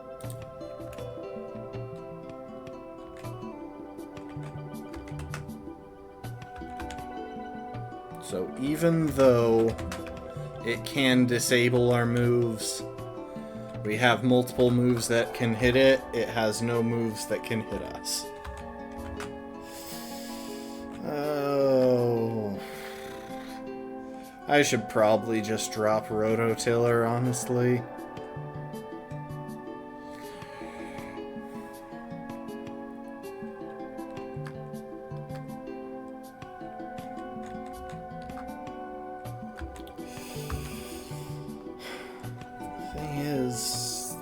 So even though it can disable our moves, we have multiple moves that can hit it, it has no moves that can hit us. Oh. I should probably just drop Rototiller, honestly. Thing is,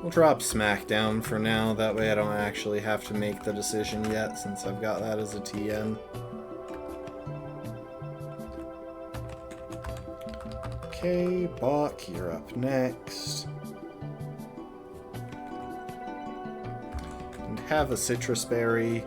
we'll drop Smackdown for now, that way I don't actually have to make the decision yet, since I've got that as a TN. Okay, Bach, you're up next. And have a citrus berry.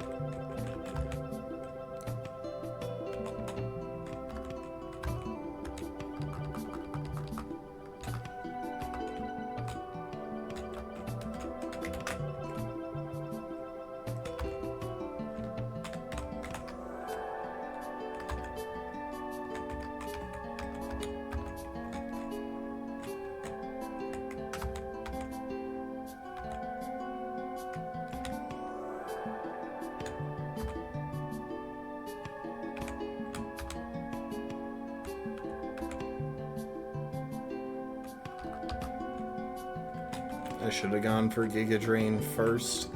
I should have gone for Giga Drain first.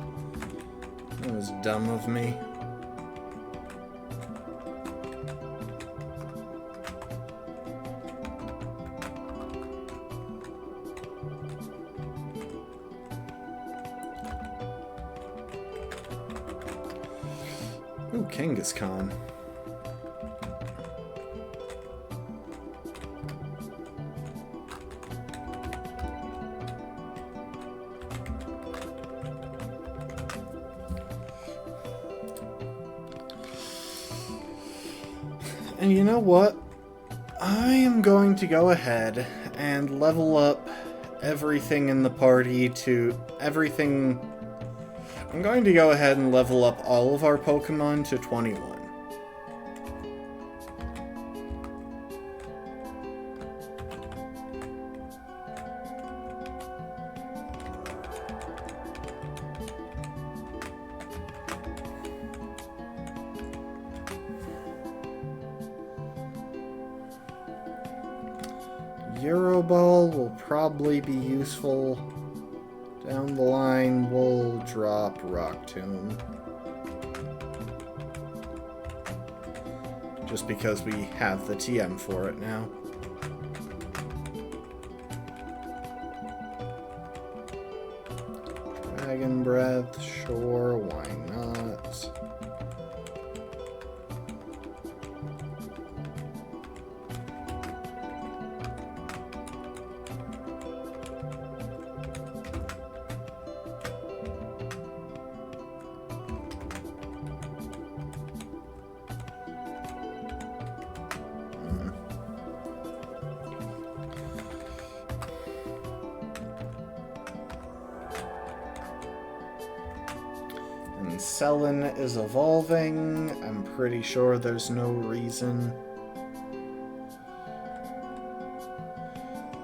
That was dumb of me. Ooh, Kangaskhan. And you know what? I am going to go ahead and level up everything in the party to everything. I'm going to go ahead and level up all of our Pokemon to 21. Euroball will probably be useful. Down the line, we'll drop Rock Tomb. Just because we have the TM for it now. Dragon Breath, sure, why not? And Selen is evolving. I'm pretty sure there's no reason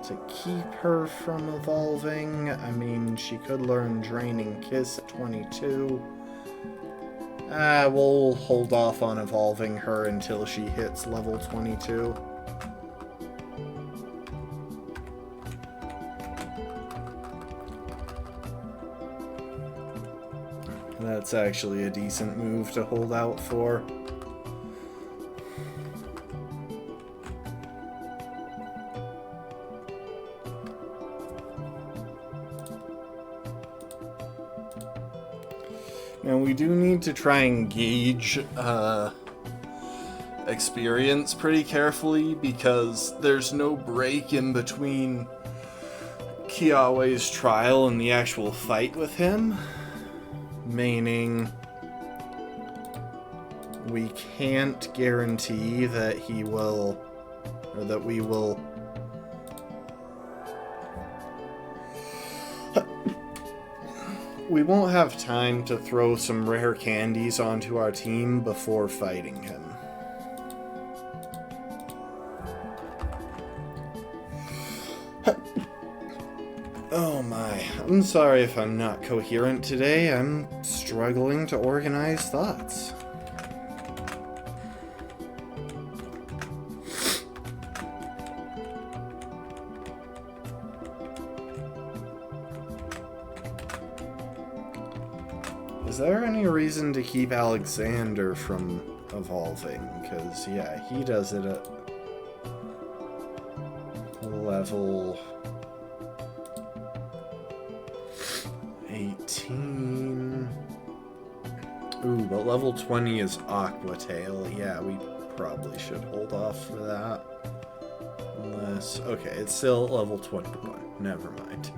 to keep her from evolving. I mean, she could learn Draining Kiss at 22. We'll hold off on evolving her until she hits level 22. That's actually a decent move to hold out for. Now we do need to try and gauge experience pretty carefully because there's no break in between Kiawe's trial and the actual fight with him. Meaning, we can't guarantee that he will, or that we will... We won't have time to throw some rare candies onto our team before fighting him. Oh my, I'm sorry if I'm not coherent today. I'm struggling to organize thoughts. Is there any reason to keep Alexander from evolving? Because, yeah, he does it at level 18. Ooh, but level 20 is Aqua Tail. Yeah, we probably should hold off for that. Unless... Okay, it's still level 21. Never mind.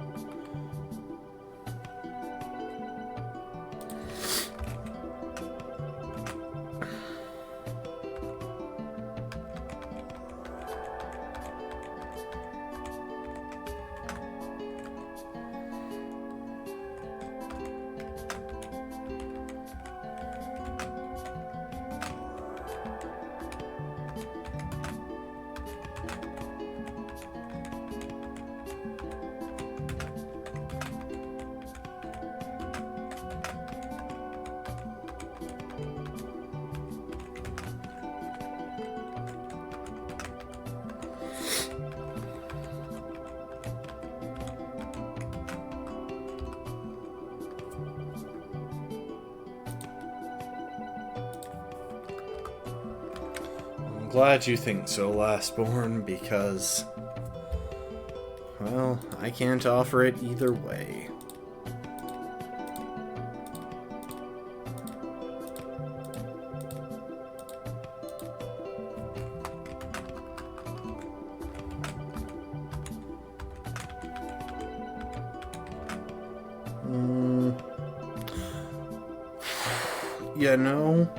Glad you think so, Lastborn, because, well, I can't offer it either way. You know,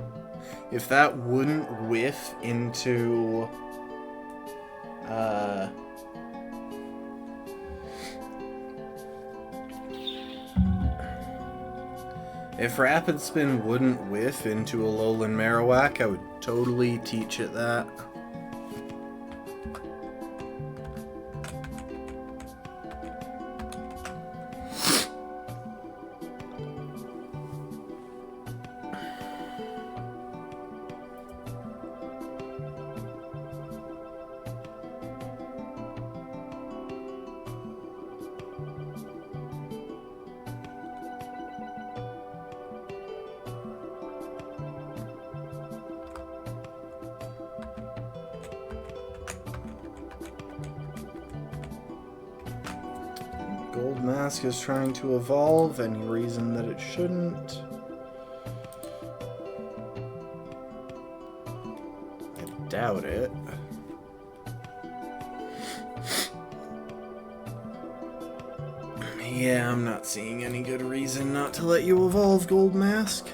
if that wouldn't whiff into, if Rapid Spin wouldn't whiff into a Alolan Marowak, I would totally teach it that. Gold Mask is trying to evolve. Any reason that it shouldn't? I doubt it. Yeah, I'm not seeing any good reason not to let you evolve, Gold Mask.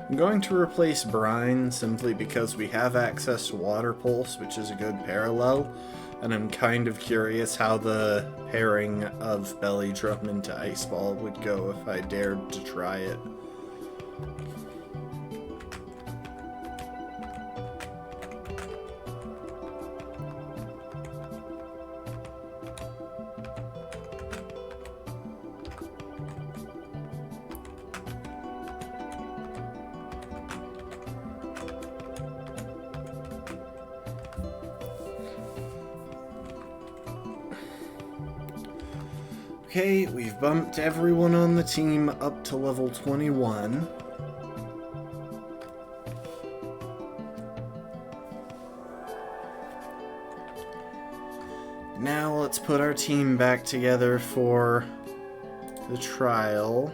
I'm going to replace Brine simply because we have access to Water Pulse, which is a good parallel, and I'm kind of curious how the pairing of Belly Drum into Ice Ball would go if I dared to try it. Okay, we've bumped everyone on the team up to level 21. Now let's put our team back together for the trial.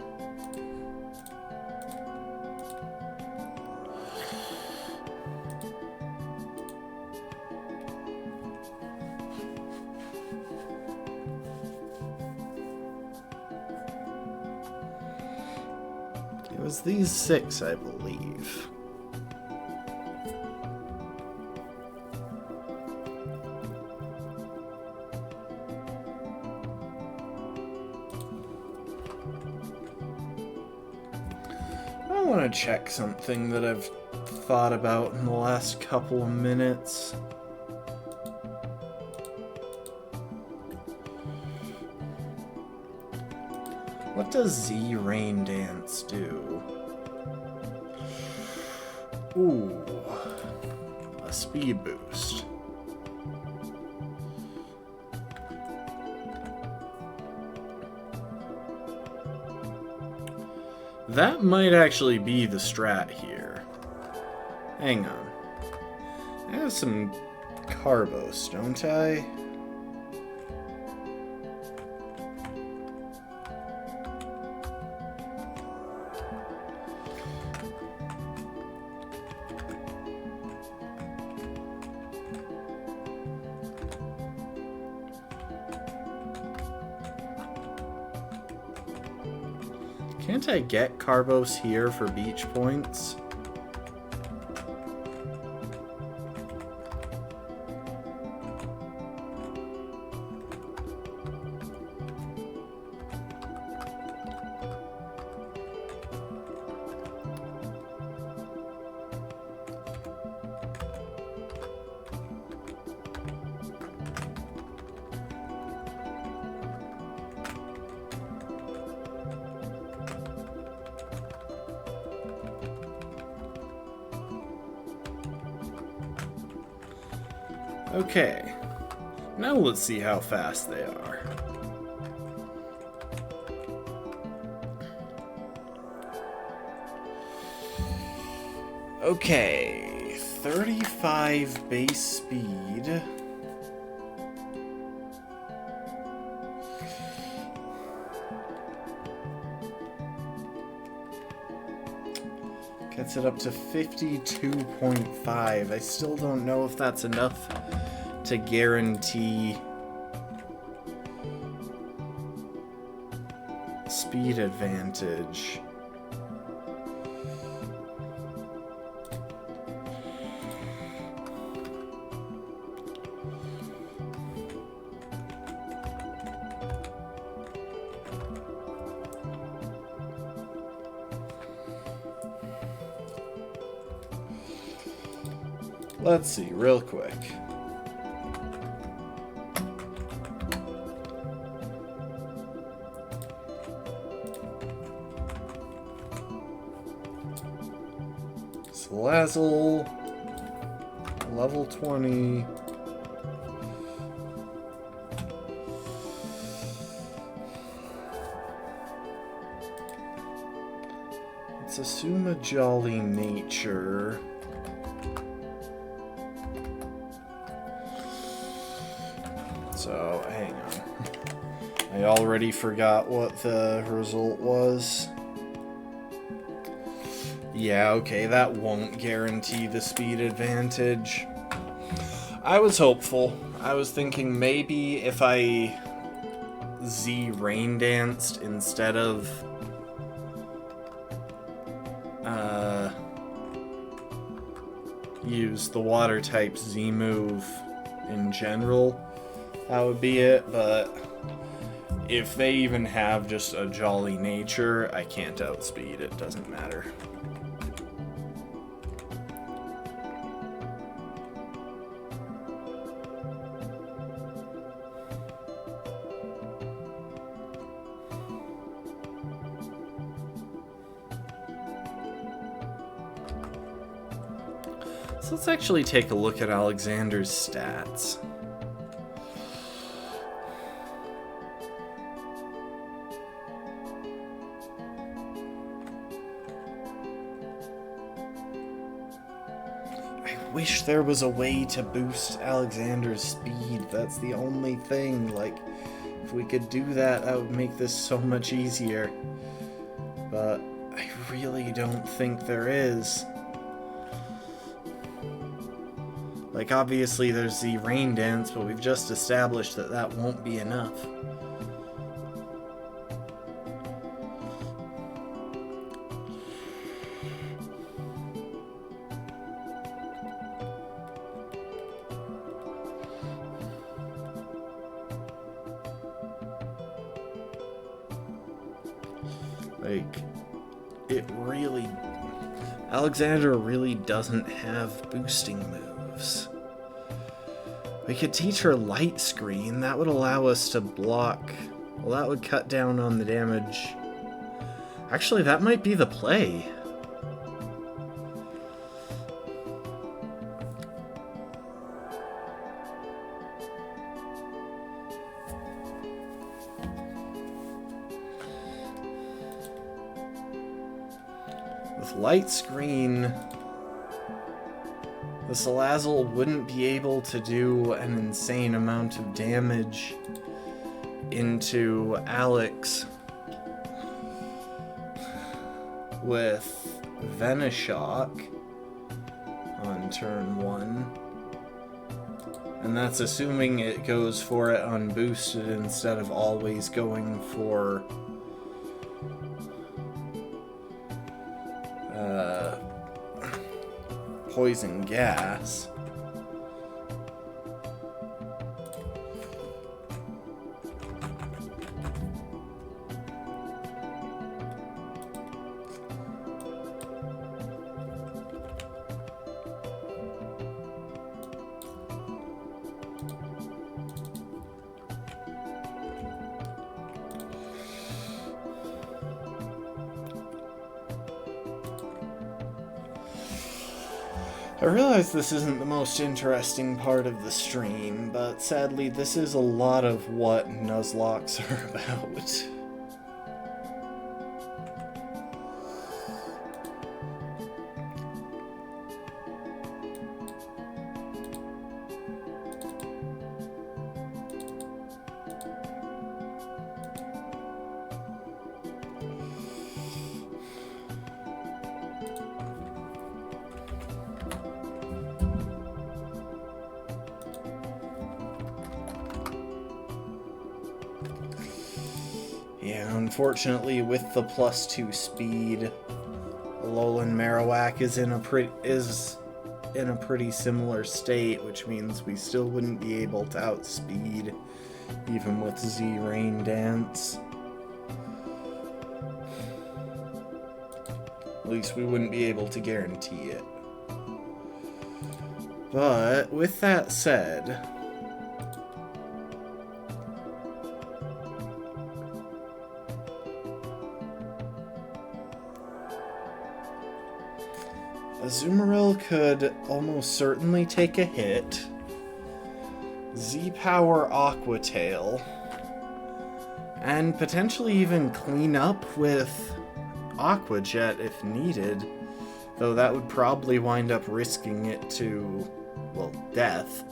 It was these 6, I believe. I want to check something that I've thought about in the last couple of minutes. What does Z Rain Dance do? Ooh, a speed boost. That might actually be the strat here. Hang on. I have some Carbos, don't I? Can't I get Carbos here for beach points? Okay, now let's see how fast they are. Okay, 35 base speed. Gets it up to 52.5. I still don't know if that's enough to guarantee speed advantage. Let's see, real quick. Salazzle, level 20. Let's assume a jolly nature. So, hang on. I already forgot what the result was. Yeah, okay, that won't guarantee the speed advantage. I was hopeful. I was thinking maybe if I Z Rain Danced instead of use the water type Z move in general, that would be it, but if they even have just a jolly nature, I can't outspeed, it doesn't matter. So let's actually take a look at Alexander's stats. I wish there was a way to boost Alexander's speed. That's the only thing. Like, if we could do that, that would make this so much easier. But I really don't think there is. Like, obviously there's the Rain Dance, but we've just established that that won't be enough. Like, it really... Alexander really doesn't have boosting moves. We could teach her Light Screen. That would allow us to block. Well, that would cut down on the damage. Actually, that might be the play. With light screen, the Salazzle wouldn't be able to do an insane amount of damage into Alex with Venoshock on turn 1. And that's assuming it goes for it unboosted instead of always going for poison gas. I realize this isn't the most interesting part of the stream, but sadly this is a lot of what Nuzlocks are about. Yeah, unfortunately, with the +2 speed, Alolan Marowak is in a pretty similar state, which means we still wouldn't be able to outspeed, even with Z Rain Dance. At least we wouldn't be able to guarantee it. But with that said, Azumarill could almost certainly take a hit. Z-Power Aqua Tail. And potentially even clean up with Aqua Jet if needed. Though that would probably wind up risking it to, well, death.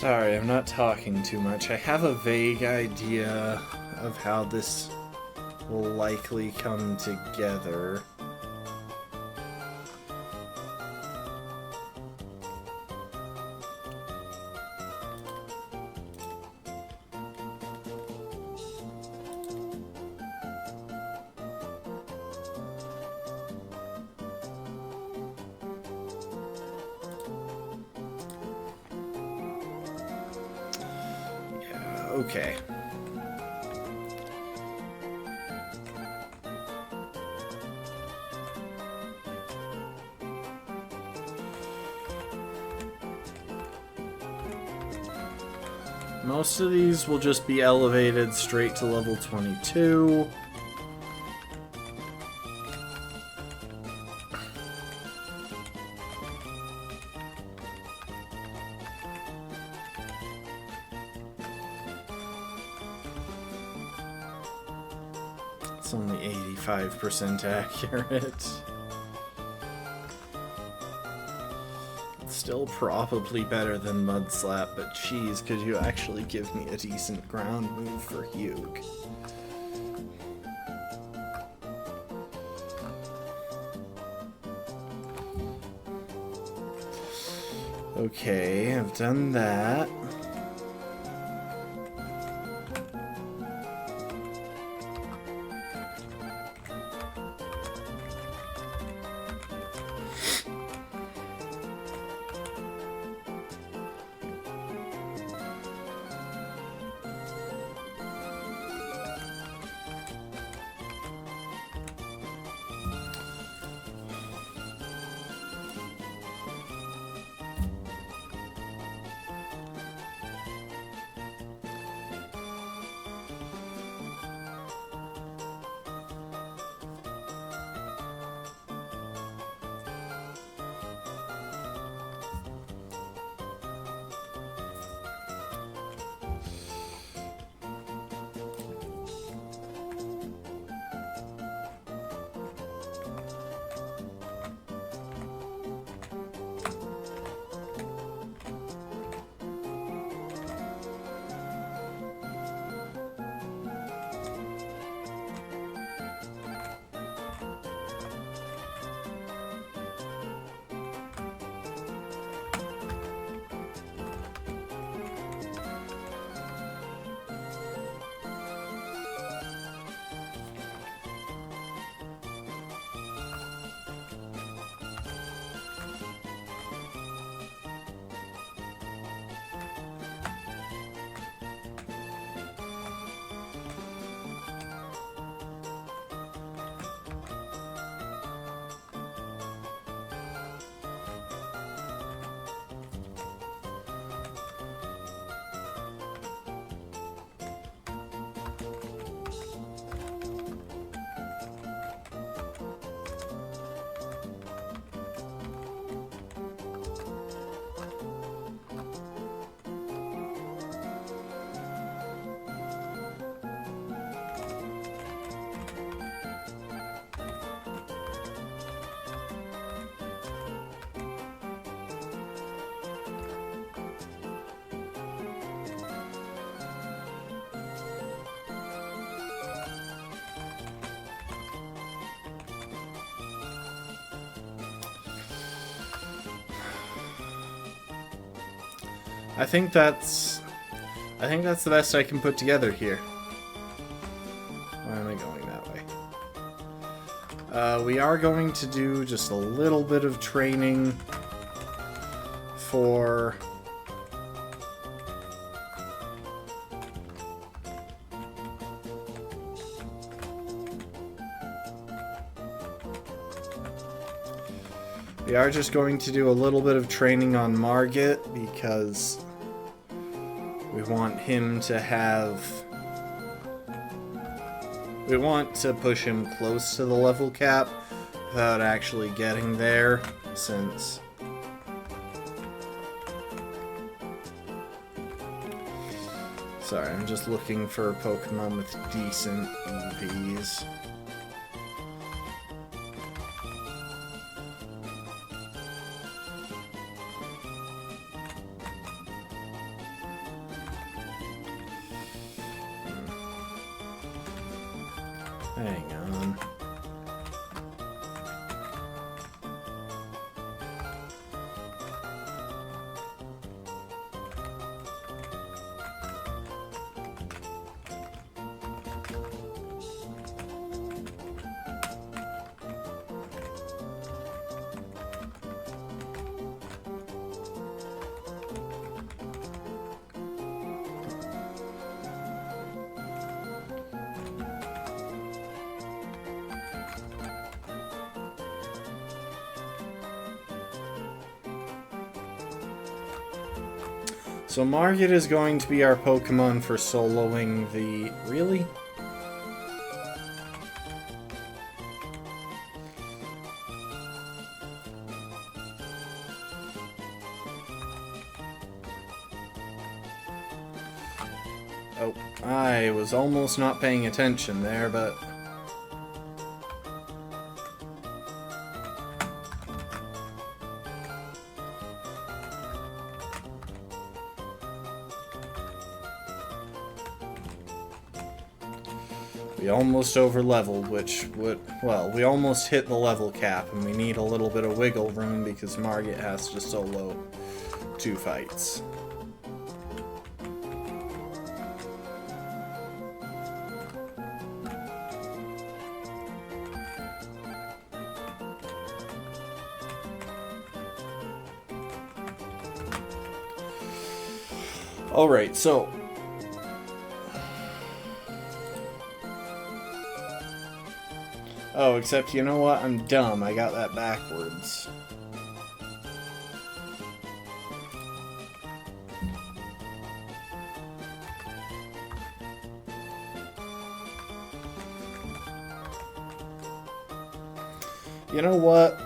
Sorry, I'm not talking too much. I have a vague idea of how this will likely come together. Okay. Most of these will just be elevated straight to level 22. It's only 85% accurate. Still probably better than Mud Slap, but geez, could you actually give me a decent ground move for Hugh? Okay, I've done that. I think that's the best I can put together here. Why am I going that way? We are going to do just a little bit of training for we are just going to do a little bit of training on Margit because we want him to have... We want to push him close to the level cap without actually getting there, since... Sorry, I'm just looking for Pokemon with decent EVs. Hang on. So Margit is going to be our Pokemon for soloing the... Really? Oh, I was almost not paying attention there, but... We almost over-leveled, which would... Well, we almost hit the level cap, and we need a little bit of wiggle room because Margit has to solo 2 fights. Alright, so... Oh, except you know what? I'm dumb. I got that backwards. You know what?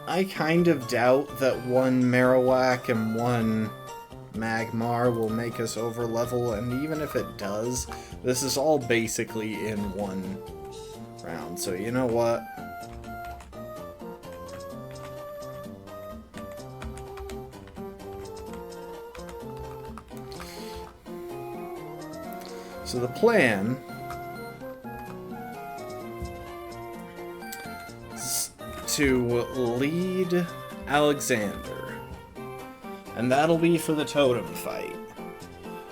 I kind of doubt that one Marowak and one Magmar will make us over level, and even if it does, this is all basically in one round. So you know what? So the plan is to lead Alexander, and that'll be for the totem fight.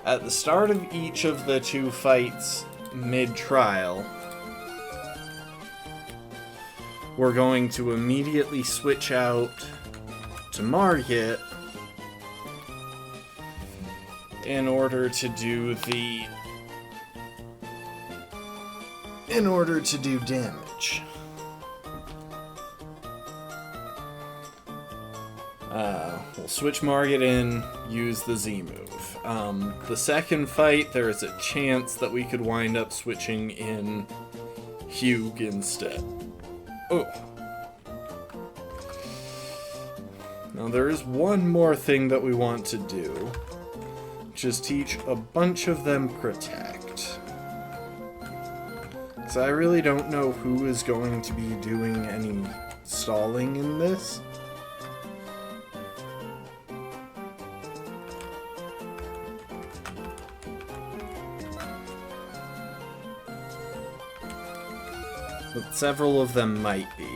At the start of each of the 2 fights mid-trial, we're going to immediately switch out to Margit in order to do damage. We'll switch Margit in, use the Z move. The second fight, there is a chance that we could wind up switching in Hugh instead. Oh. Now there is one more thing that we want to do, which is teach a bunch of them Protect. So I really don't know who is going to be doing any stalling in this. But several of them might be.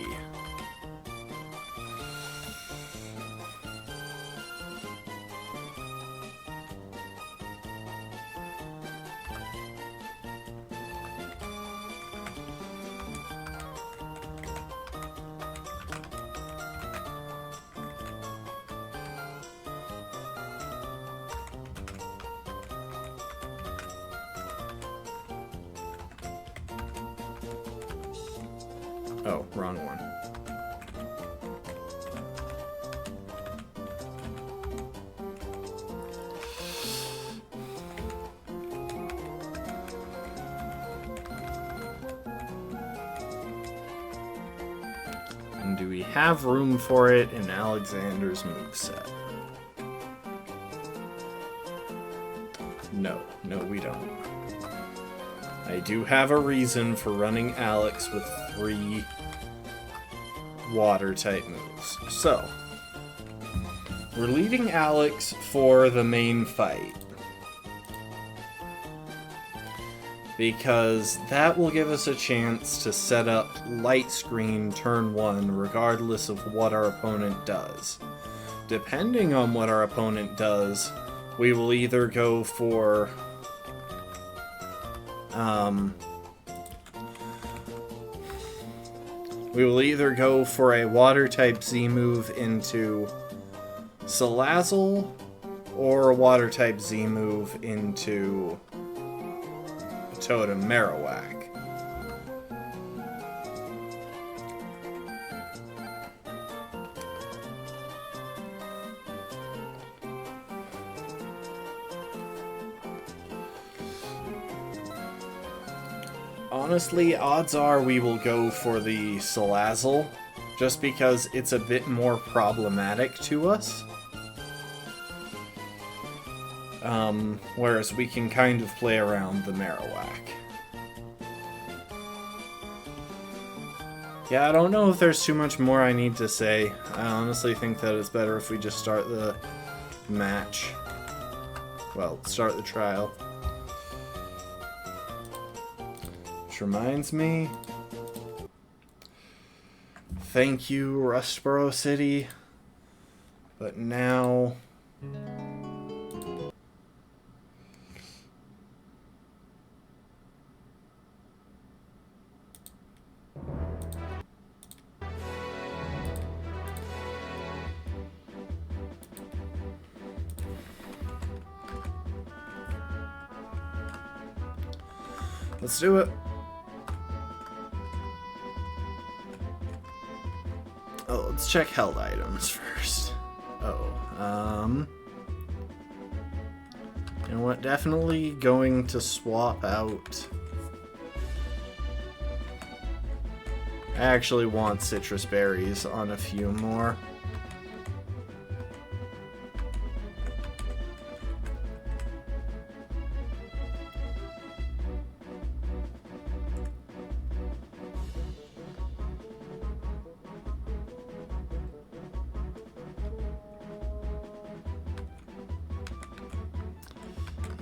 Oh, wrong one. And do we have room for it in Alexander's moveset? No, we don't. I do have a reason for running Alex with 3 water-type moves. So, we're leading Alex for the main fight, because that will give us a chance to set up Light Screen turn 1 regardless of what our opponent does. Depending on what our opponent does, we will either go for a water-type Z move into Salazzle, or a water-type Z move into Totem Marowak. Honestly, odds are we will go for the Salazzle, just because it's a bit more problematic to us. Whereas we can kind of play around the Marowak. Yeah, I don't know if there's too much more I need to say. I honestly think that it's better if we just start the match. Well, start the trial. Which reminds me... Thank you, Rustboro City. But now... Let's do it. Oh, let's check held items first. Oh, you know what? Definitely going to swap out. I actually want citrus berries on a few more.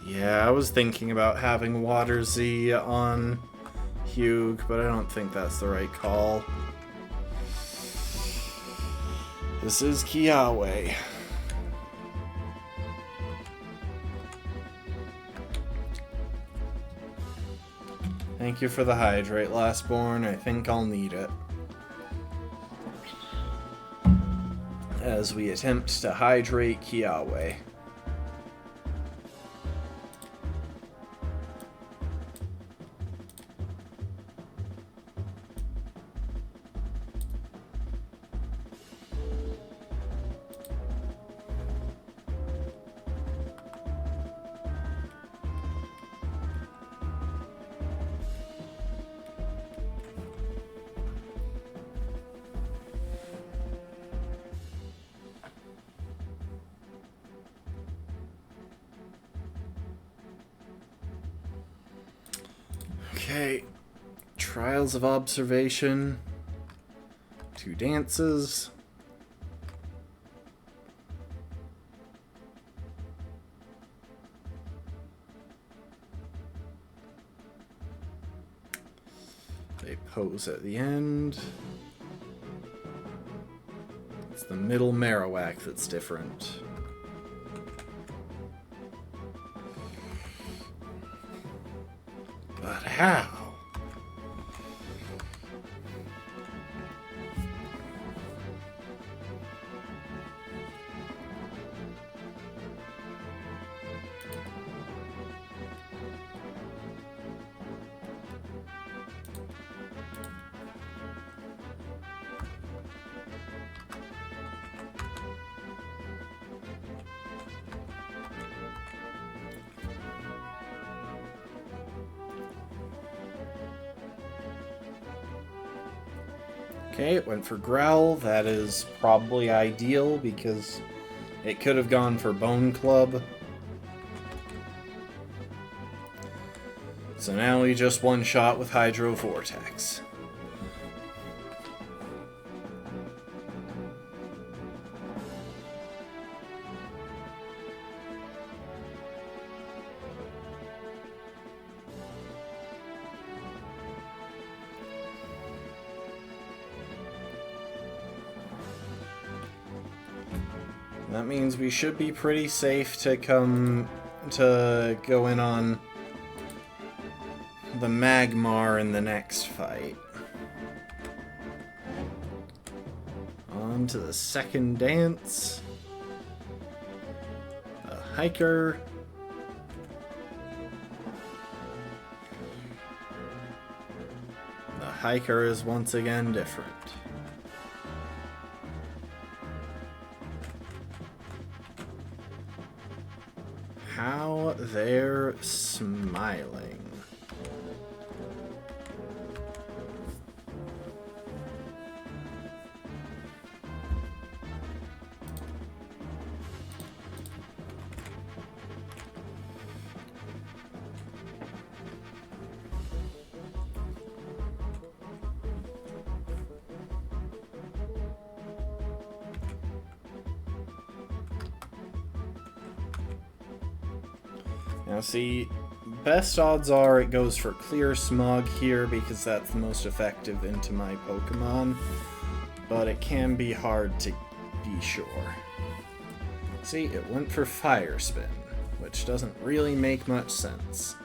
Yeah, I was thinking about having Water Z on Hugh, but I don't think that's the right call. This is Kiawe. Thank you for the hydrate, Lastborn. I think I'll need it. As we attempt to hydrate Kiawe. Okay, Trials of Observation, 2 dances. They pose at the end. It's the middle Marowak that's different. But how? Okay, it went for Growl. That is probably ideal because it could have gone for Bone Club. So now we just one shot with Hydro Vortex. That means we should be pretty safe to go in on the Magmar in the next fight. On to the second dance. The Hiker. The Hiker is once again different. How they're smiling. Now see, best odds are it goes for Clear Smog here because that's the most effective into my Pokemon, but it can be hard to be sure. See, it went for Fire Spin, which doesn't really make much sense.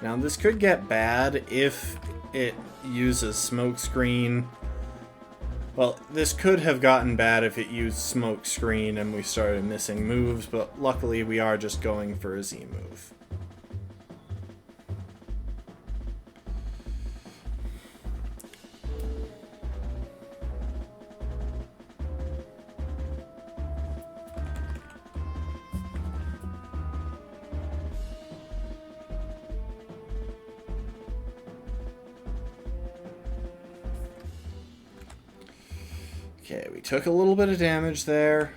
Now this could get bad if it uses Smokescreen. Well, this could have gotten bad if it used Smokescreen and we started missing moves, but luckily we are just going for a Z move. Okay, we took a little bit of damage there.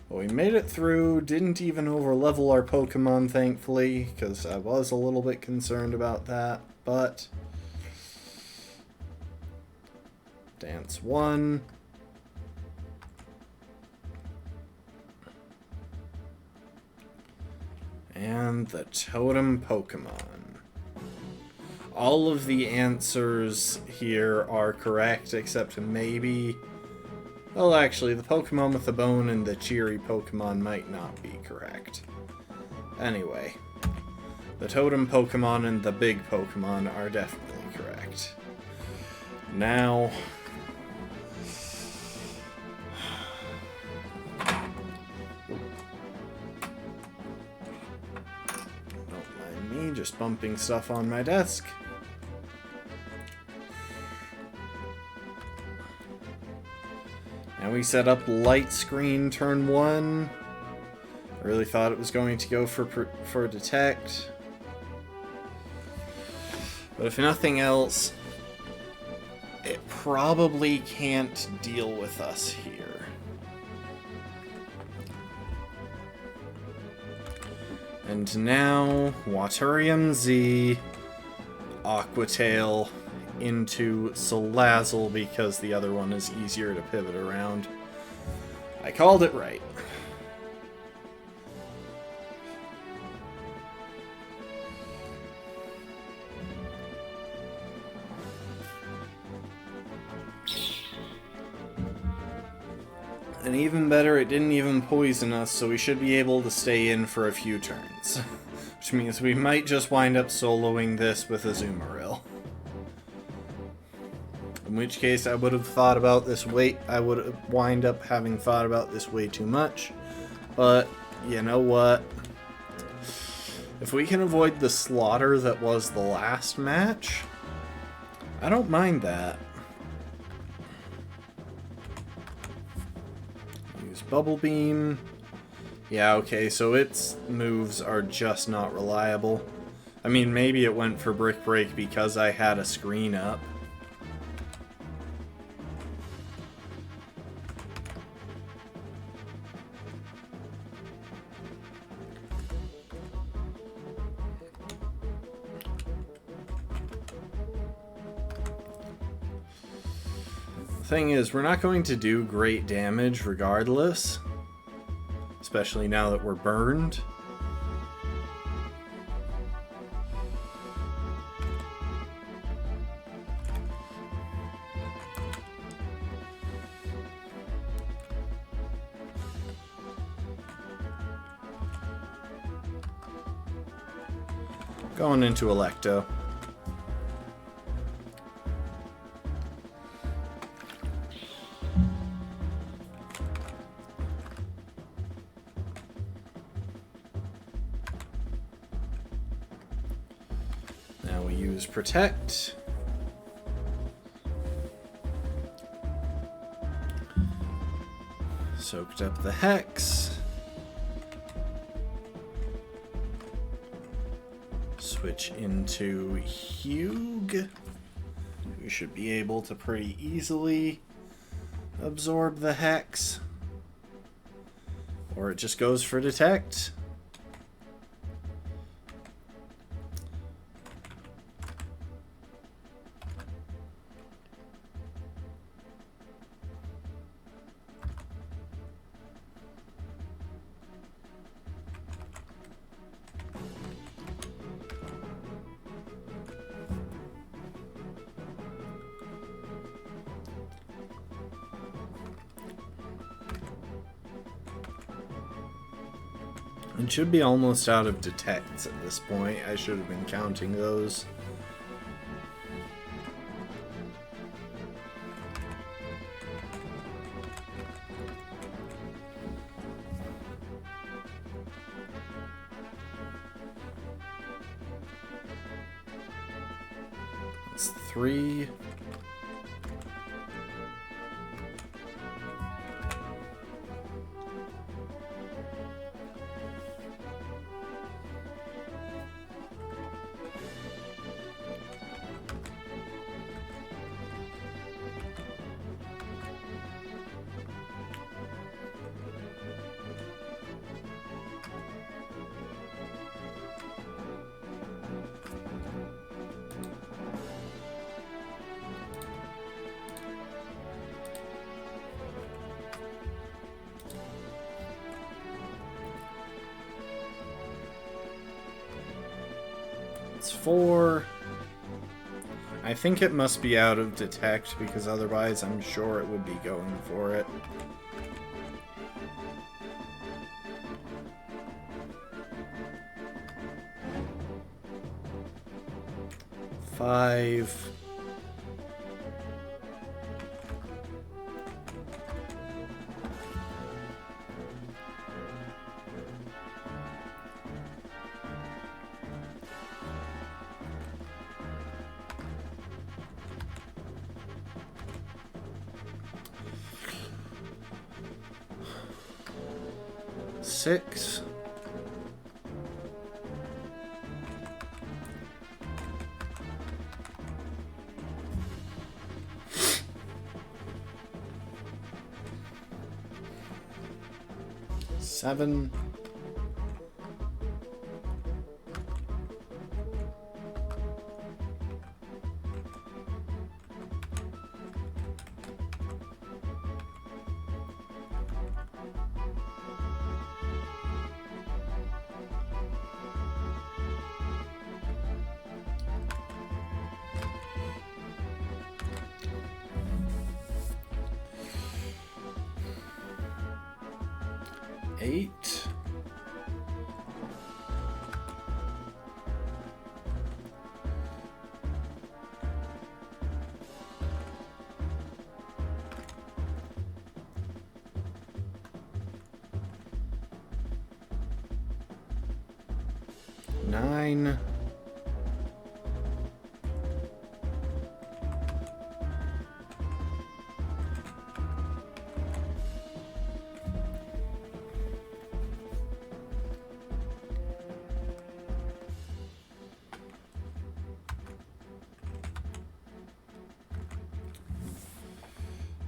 But we made it through, didn't even overlevel our Pokemon, thankfully, because I was a little bit concerned about that, but... Dance 1. And the Totem Pokemon. All of the answers here are correct, except maybe... Well, actually, the Pokemon with the bone and the cheery Pokemon might not be correct. Anyway, the Totem Pokemon and the big Pokemon are definitely correct. Now... Don't mind me just bumping stuff on my desk. And we set up Light Screen turn 1. I really thought it was going to go for Detect. But if nothing else, it probably can't deal with us here. And now, Waturium Z, Aqua Tail, into Salazzle because the other one is easier to pivot around. I called it right. And even better, it didn't even poison us, so we should be able to stay in for a few turns. Which means we might just wind up soloing this with a Azumarill. In which case, I would have thought about this I would wind up having thought about this way too much. But, you know what? If we can avoid the slaughter that was the last match, I don't mind that. Use Bubble Beam. Yeah, okay, so its moves are just not reliable. I mean, maybe it went for Brick Break because I had a screen up. Thing is, we're not going to do great damage regardless, especially now that we're burned. Going into Electo. Protect. Soaked up the Hex. Switch into Hugh. We should be able to pretty easily absorb the Hex. Or it just goes for Detect. It should be almost out of detects at this point. I should have been counting those. That's 3. It's 4. I think it must be out of detect because otherwise I'm sure it would be going for it. Five. Six. Seven. Eight. Nine.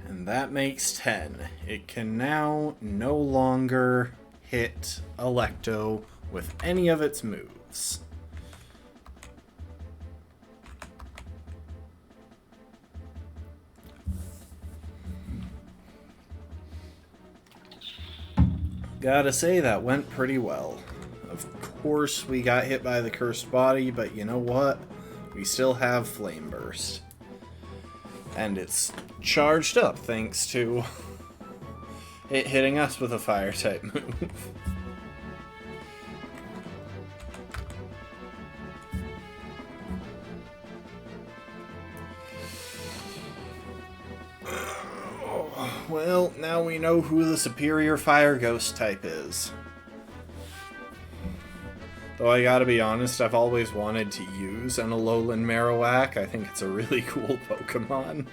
And that makes 10. It can now no longer hit Electo with any of its moves. Gotta say, that went pretty well. Of course, we got hit by the cursed body, but you know what? We still have Flame Burst. And it's charged up thanks to it hitting us with a fire-type move. Well, now we know who the superior fire ghost type is. Though I gotta be honest, I've always wanted to use an Alolan Marowak. I think it's a really cool Pokemon.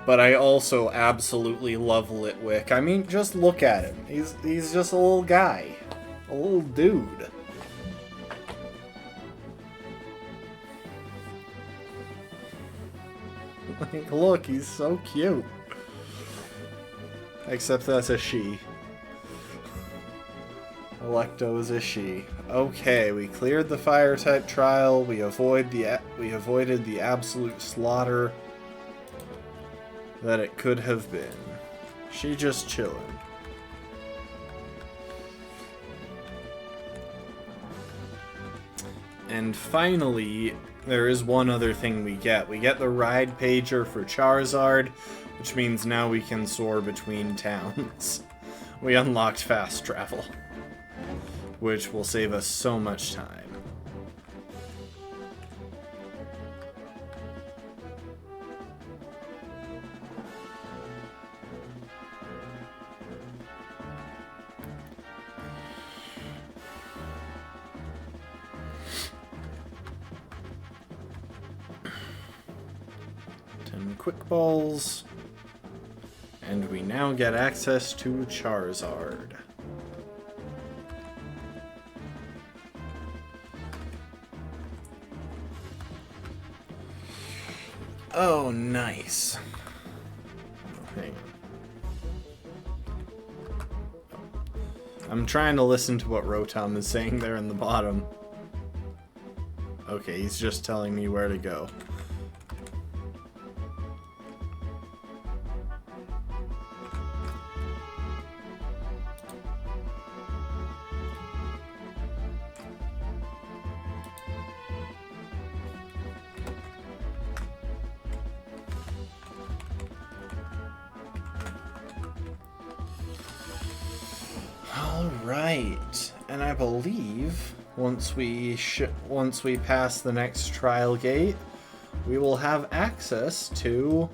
But I also absolutely love Litwick. I mean, just look at him. He's just a little guy. A little dude. Like, look, he's so cute. Except that's a she. Electo is a she. Okay, we cleared the fire-type trial. We avoided the absolute slaughter that it could have been. She just chilling. And finally, there is one other thing we get. We get the ride pager for Charizard, which means now we can soar between towns. We unlocked fast travel. which will save us so much time. Quick balls, and we now get access to Charizard. Oh, nice. Hang on. I'm trying to listen to what Rotom is saying there in the bottom. Okay, he's just telling me where to go. Alright, and I believe once we pass the next trial gate, we will have access to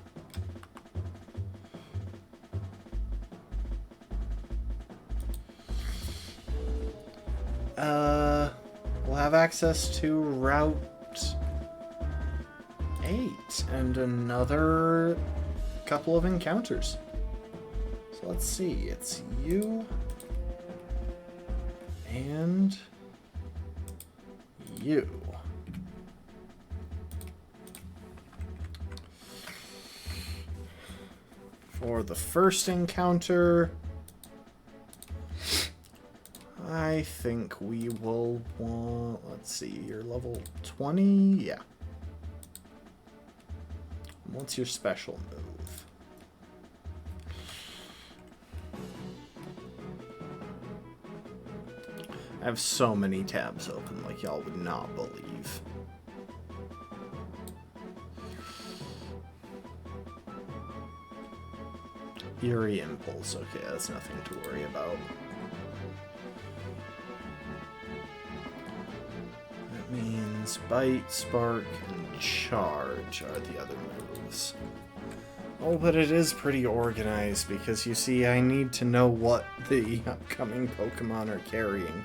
Route 8 and another couple of encounters. So let's see, it's you and you. For the first encounter, I think we will want, let's see, you're level 20? Yeah. What's your special move? I have so many tabs open like y'all would not believe. Fury Impulse. Okay, that's nothing to worry about. That means Bite, Spark, and Charge are the other moves. Oh, but it is pretty organized because, you see, I need to know what the upcoming Pokemon are carrying.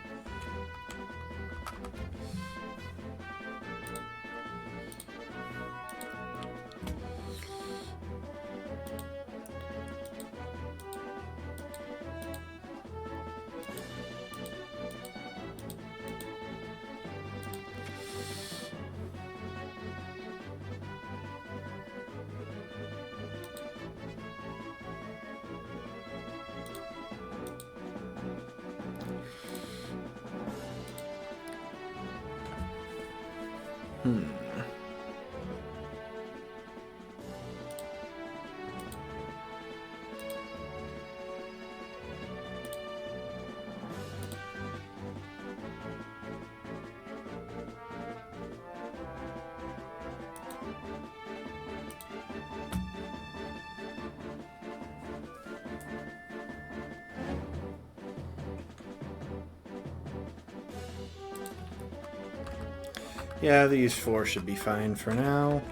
Yeah, these four should be fine for now.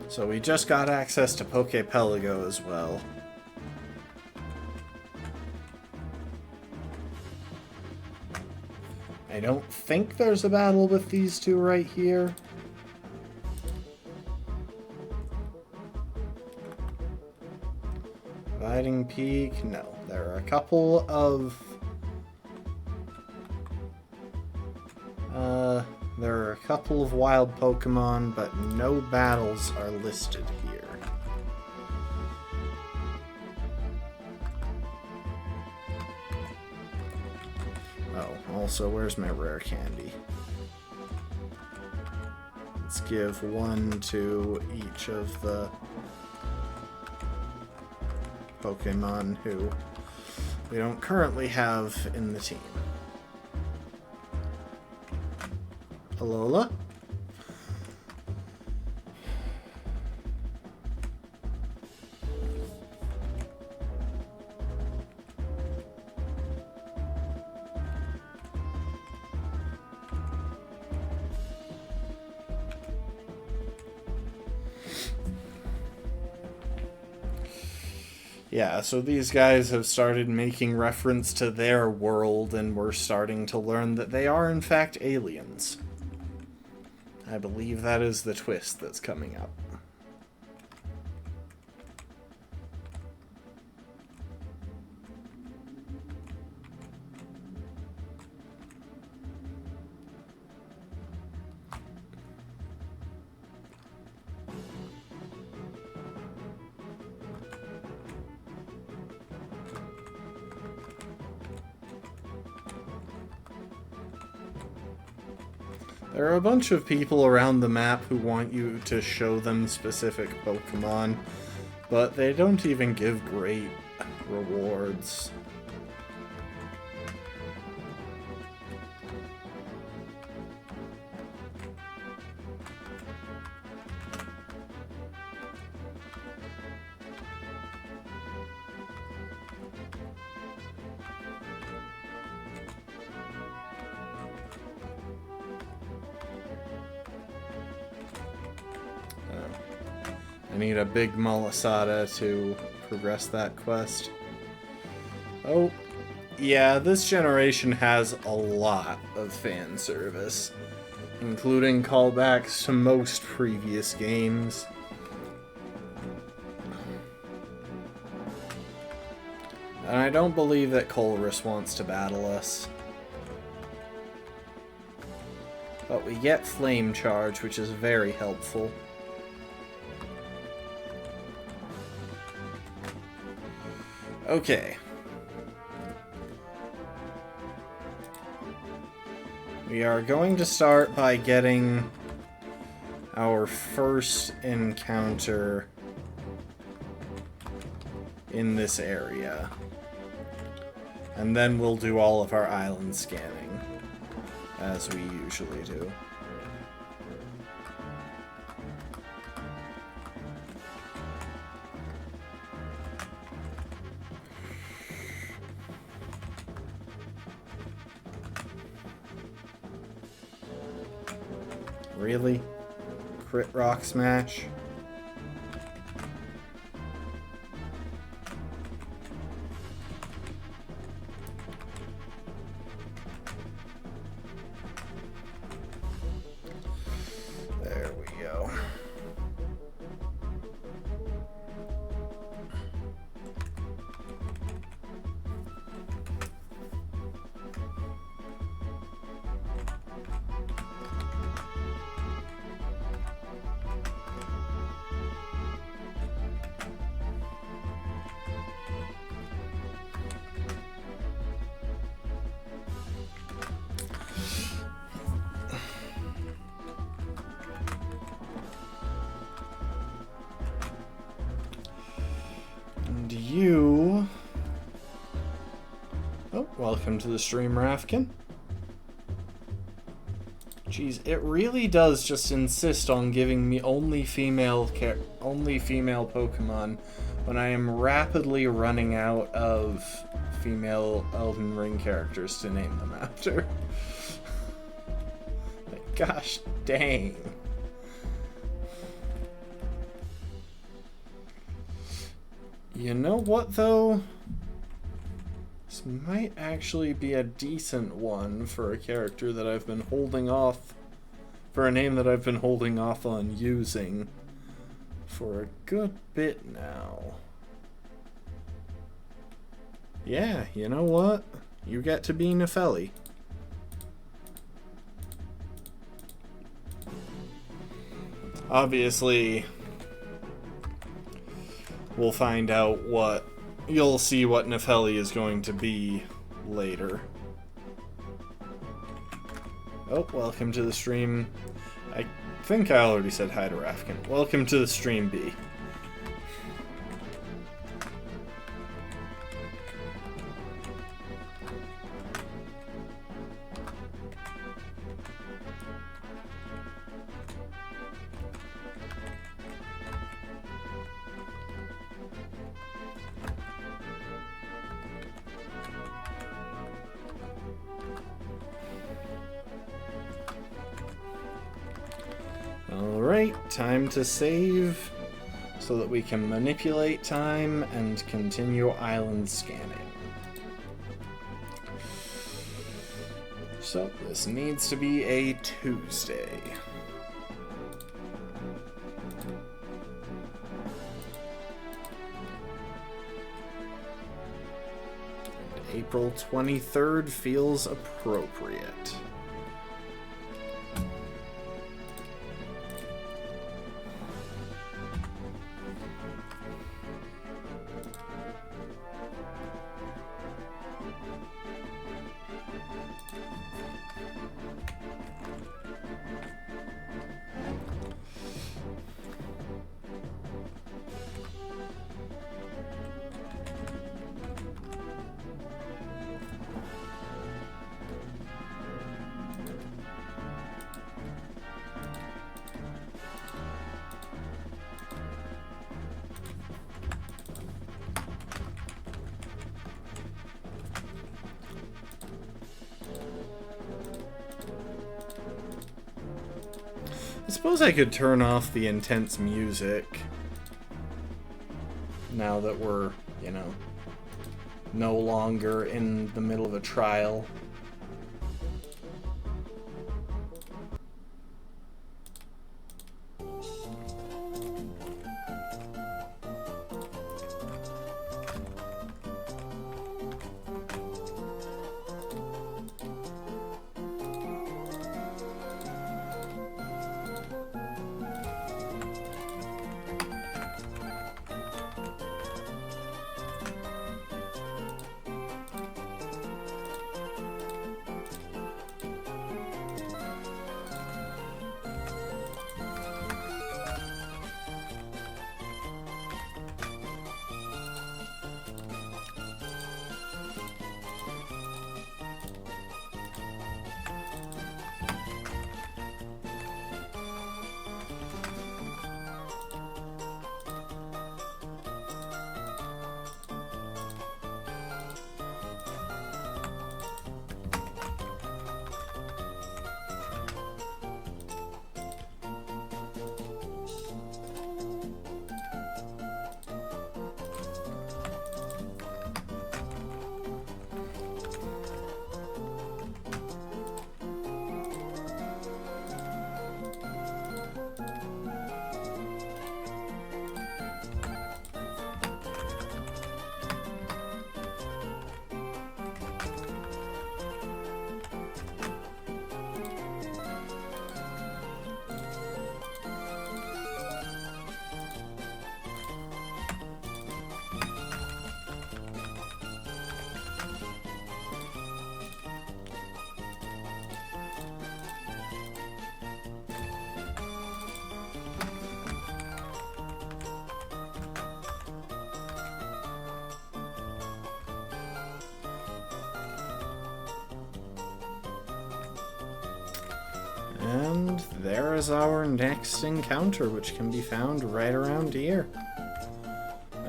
So we just got access to Poképelago as well. I don't think there's a battle with these two right here. Dividing Peak, no. There are a couple of... wild Pokemon, but no battles are listed here. Oh, also, where's my rare candy? Let's give one to each of the Pokemon who we don't currently have in the team. Alola? Yeah, so these guys have started making reference to their world, and we're starting to learn that they are in fact aliens. I believe that is the twist that's coming up. There are a bunch of people around the map who want you to show them specific Pokémon, but they don't even give great rewards. I need a big Malasada to progress that quest. Oh, yeah, this generation has a lot of fan service, including callbacks to most previous games. And I don't believe that Colress wants to battle us. But we get Flame Charge, which is very helpful. Okay. We are going to start by getting our first encounter in this area. And then we'll do all of our island scanning, as we usually do. Really? Crit Rock Smash? There we go. You... Oh, welcome to the stream, Rafkin. Jeez, it really does just insist on giving me only female Pokemon when I am rapidly running out of female Elden Ring characters to name them after. Like, gosh dang. You know what, though? This might actually be a decent one for a character that I've been holding off... for a name that I've been holding off on using for a good bit now. Yeah, you know what? You get to be Nefeli. Obviously... we'll find out what... you'll see what Nefeli is going to be later. Oh, welcome to the stream. I think I already said hi to Rafkin. Welcome to the stream, B. Alright, time to save so that we can manipulate time and continue island scanning. So, this needs to be a Tuesday. April 23rd feels appropriate. I suppose I could turn off the intense music now that we're, you know, no longer in the middle of a trial. And there is our next encounter, which can be found right around here.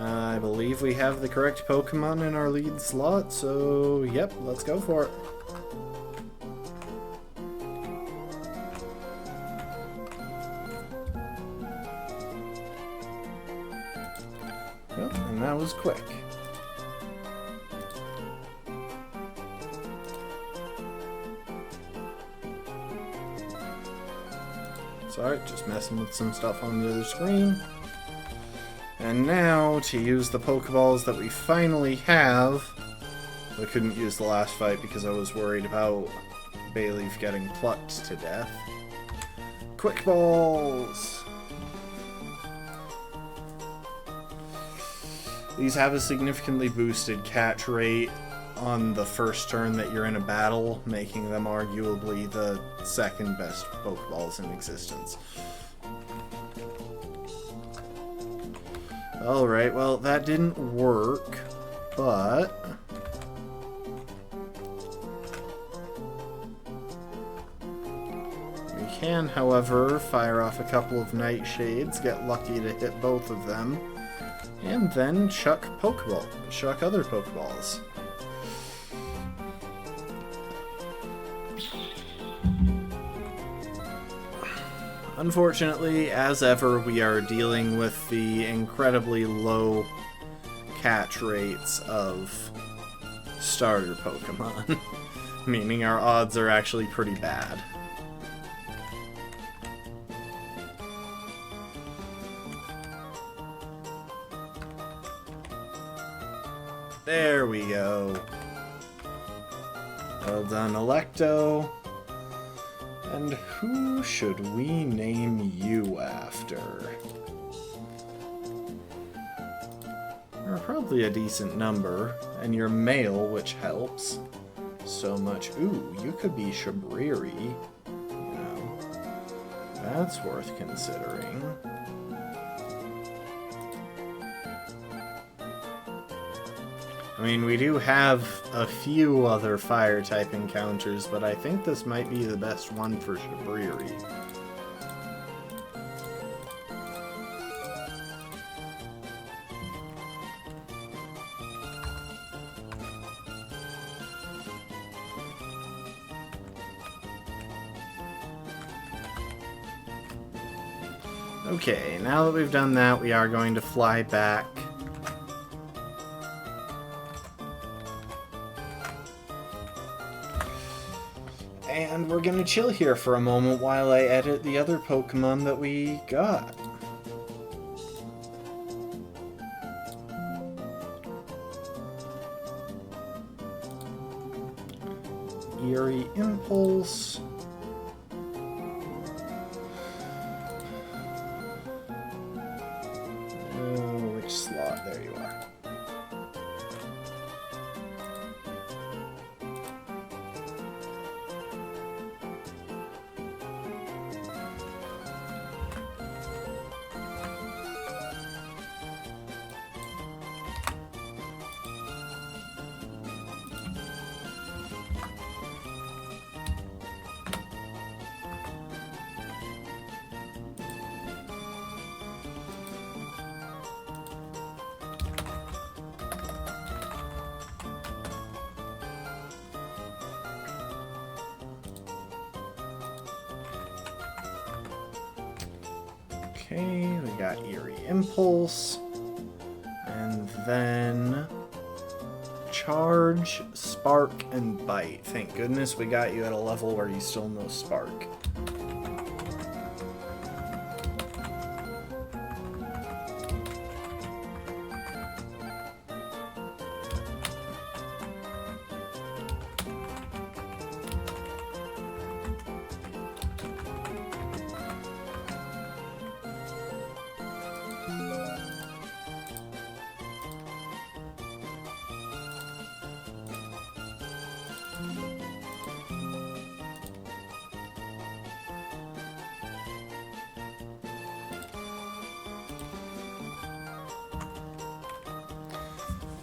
I believe we have the correct Pokemon in our lead slot, so yep, let's go for it. Well, and that was quick. Sorry, just messing with some stuff on the other screen. And now, to use the Pokeballs that we finally have. I couldn't use the last fight because I was worried about Bayleaf getting plucked to death. Quick Balls! These have a significantly boosted catch rate on the first turn that you're in a battle, making them arguably the second best Pokeballs in existence. Alright, well, that didn't work, but we can, however, fire off a couple of Nightshades, get lucky to hit both of them, and then chuck other Pokeballs. Unfortunately, as ever, we are dealing with the incredibly low catch rates of starter Pokemon, meaning our odds are actually pretty bad. There we go. Well done, Electo. And who should we name you after? You're probably a decent number, and you're male, which helps so much. Ooh, you could be Shabriri. You know, that's worth considering. I mean, we do have a few other fire-type encounters, but I think this might be the best one for Shabriri. Okay, now that we've done that, we are going to fly back. And we're gonna chill here for a moment while I edit the other Pokemon that we got. Eerie Impulse. Oh, which slot? There you are. Okay, we got Eerie Impulse, and then Charge, Spark, and Bite. Thank goodness we got you at a level where you still know Spark.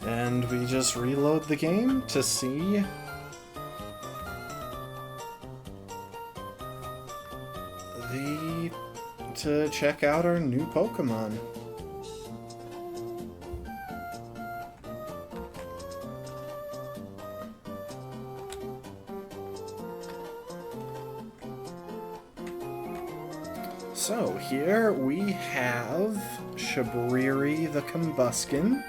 And we just reload the game to see to check out our new Pokemon. So here we have Shabriri the Combuskin.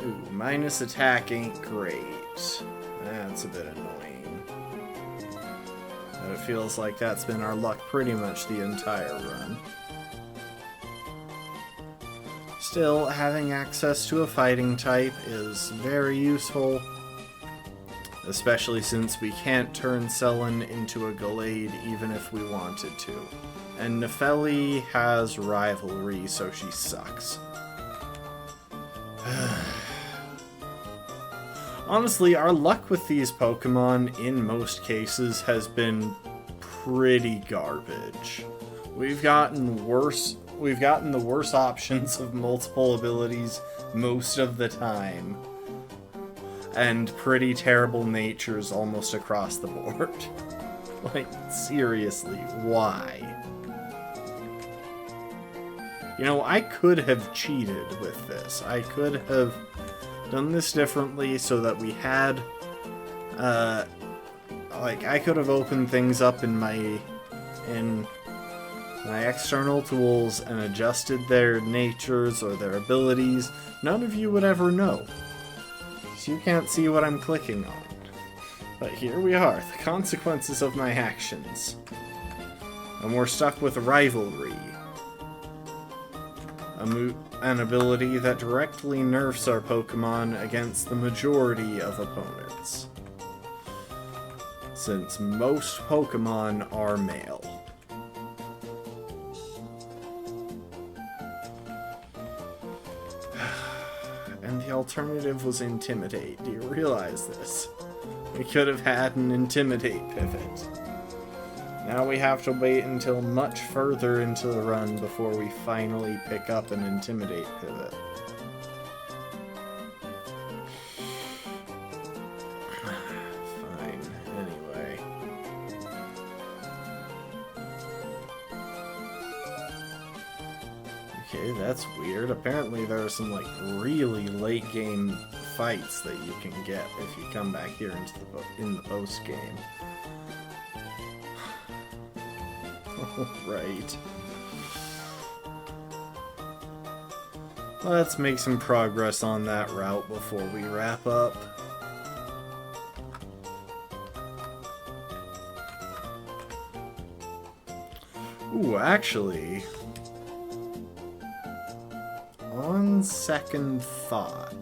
Ooh, minus attack ain't great. That's a bit annoying. But it feels like that's been our luck pretty much the entire run. Still, having access to a fighting type is very useful, especially since we can't turn Cellen into a Gallade even if we wanted to. And Nefeli has Rivalry, so she sucks. Honestly, our luck with these Pokemon, in most cases, has been pretty garbage. We've gotten the worse options of multiple abilities most of the time. And pretty terrible natures almost across the board. Like, seriously, why? You know, I could have cheated with this. I could have done this differently so that we had Like, I could have opened things up in my external tools and adjusted their natures or their abilities. None of you would ever know. So you can't see what I'm clicking on. But here we are, the consequences of my actions. And we're stuck with Rivalry. An ability that directly nerfs our Pokemon against the majority of opponents. Since most Pokemon are male. And the alternative was Intimidate. Do you realize this? We could have had an Intimidate pivot. Now we have to wait until much further into the run before we finally pick up an Intimidate pivot. Fine, anyway. Okay, that's weird. Apparently there are some, like, really late game fights that you can get if you come back here in the post game. Right. Let's make some progress on that route before we wrap up. Ooh, actually, on second thought,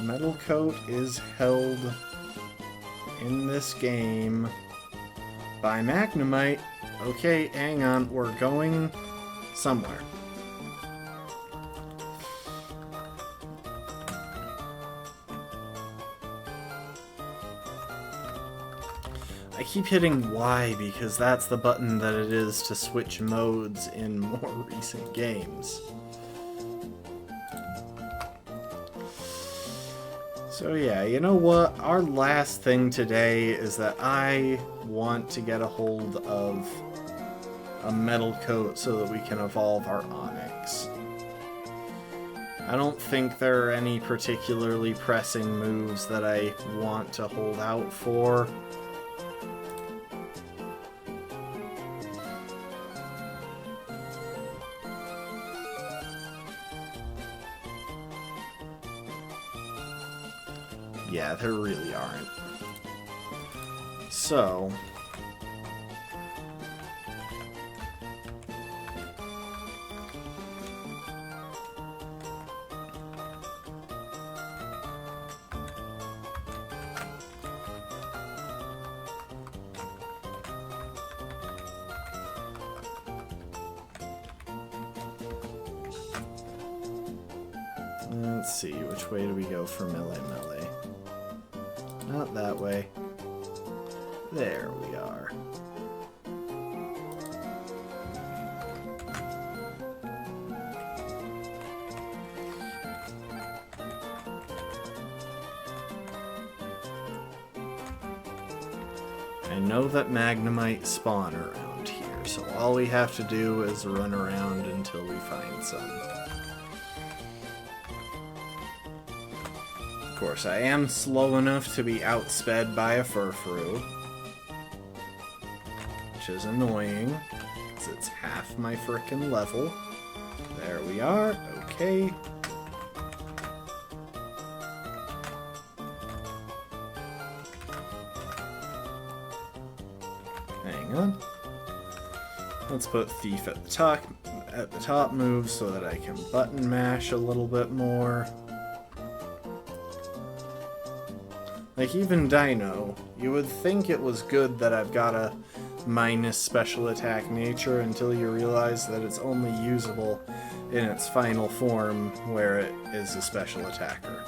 Metal Coat is held in this game by Magnemite. Okay, hang on, we're going somewhere. I keep hitting Y because that's the button that it is to switch modes in more recent games. So yeah, you know what? Our last thing today is that I want to get a hold of a Metal Coat so that we can evolve our Onix. I don't think there are any particularly pressing moves that I want to hold out for. Yeah, there really aren't. So, let's see, which way do we go for Melemele? Not that way. There we are. I know that Magnemite spawn around here, so all we have to do is run around until we find some. Of course, I am slow enough to be outsped by a Furfrou, which is annoying, because it's half my frickin' level. There we are, okay. Hang on. Let's put Thief at the top move so that I can button mash a little bit more. Like, even Dino, you would think it was good that I've got a minus special attack nature until you realize that it's only usable in its final form where it is a special attacker.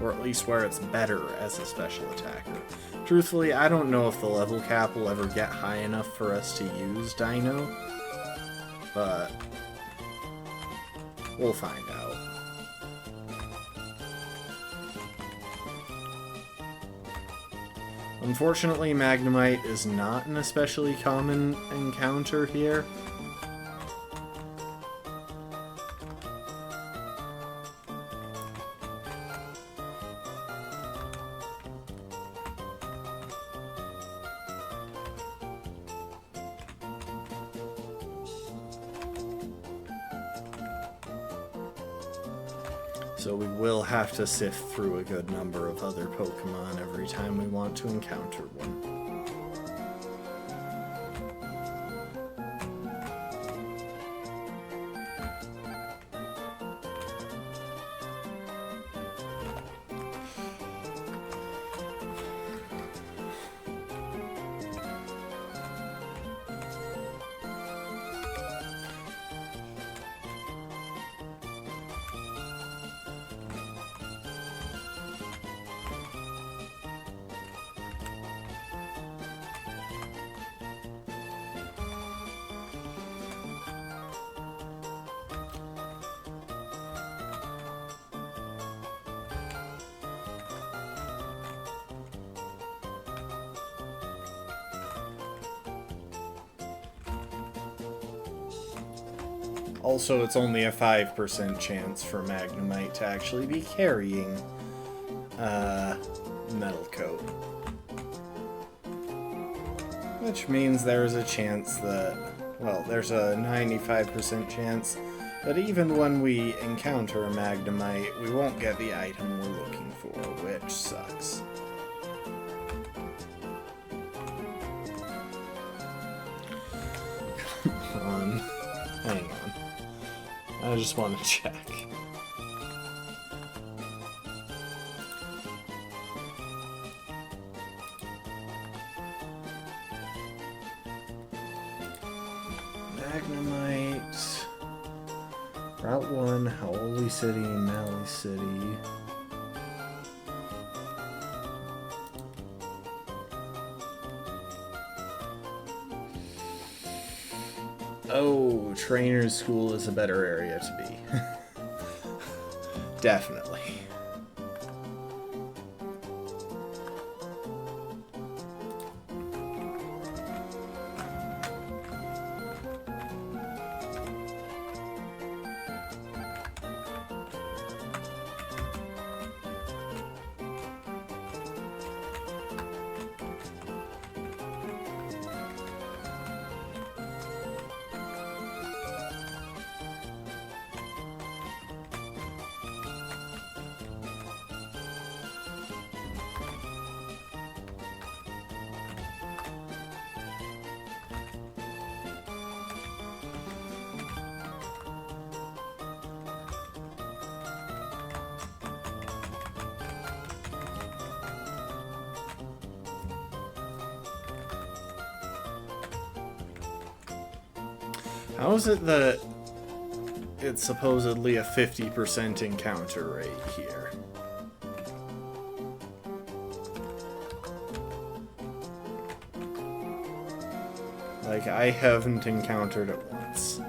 or at least where it's better as a special attacker. Truthfully, I don't know if the level cap will ever get high enough for us to use Dino, but we'll find out. Unfortunately, Magnemite is not an especially common encounter here. So we will have to sift through a good number of other Pokemon every time we want to encounter one. Also, it's only a 5% chance for Magnemite to actually be carrying Metal Coat. Which means there's a chance that, well, there's a 95% chance that even when we encounter a Magnemite, we won't get the item we're looking for, which sucks. Come on. Hang on. I just want to check. Magnemite. Route 1, Howoli City, Mali City. Oh, Trainer's School is a better area to be. Definitely. How is it that it's supposedly a 50% encounter rate here? Like, I haven't encountered it once.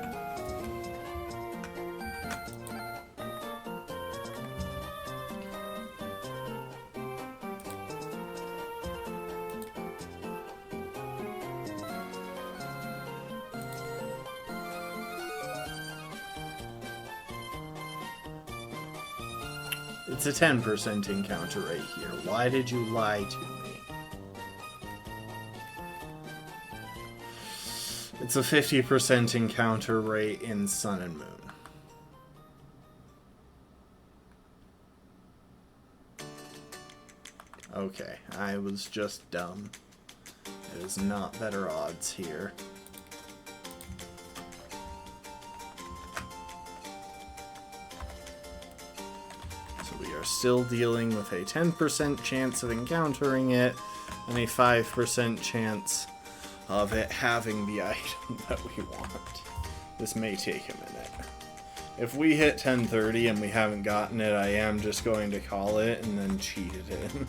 It's a 10% encounter rate here. Why did you lie to me? It's a 50% encounter rate in Sun and Moon. Okay, I was just dumb. It is not better odds here. Still dealing with a 10% chance of encountering it and a 5% chance of it having the item that we want. This may take a minute. If we hit 10:30 and we haven't gotten it, I am just going to call it and then cheat it in.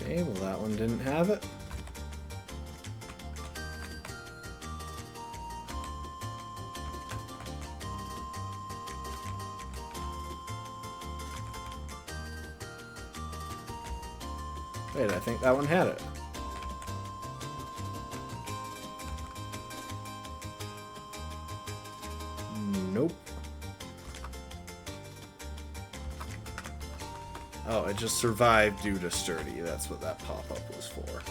Okay, well that one didn't have it. Wait, I think that one had it. Nope. Oh, it just survived due to sturdy. That's what that pop-up was for.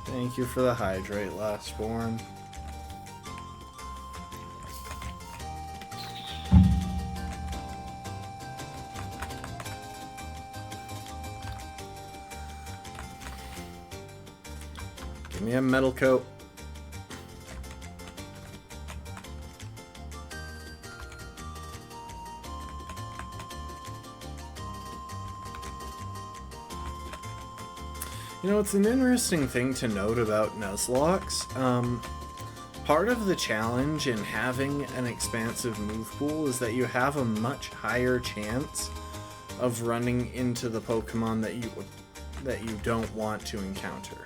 Thank you for the hydrate, Lastborn. Give me a metal coat. You know, it's an interesting thing to note about Nuzlockes. Part of the challenge in having an expansive move pool is that you have a much higher chance of running into the Pokemon that you don't want to encounter.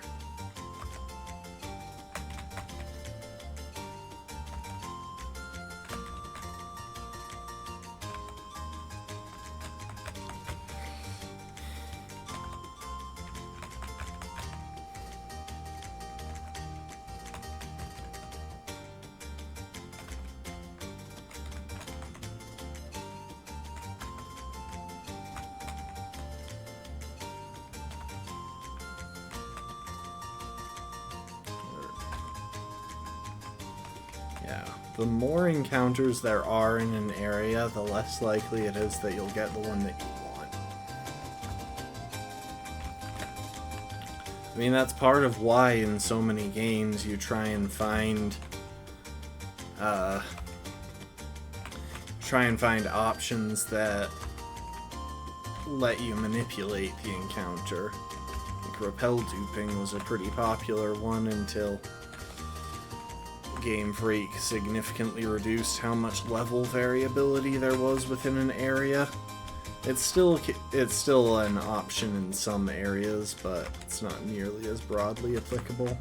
Yeah, the more encounters there are in an area, the less likely it is that you'll get the one that you want. I mean, that's part of why in so many games you try and find options that let you manipulate the encounter. Like repel duping was a pretty popular one until Game Freak significantly reduced how much level variability there was within an area. It's still an option in some areas, but it's not nearly as broadly applicable.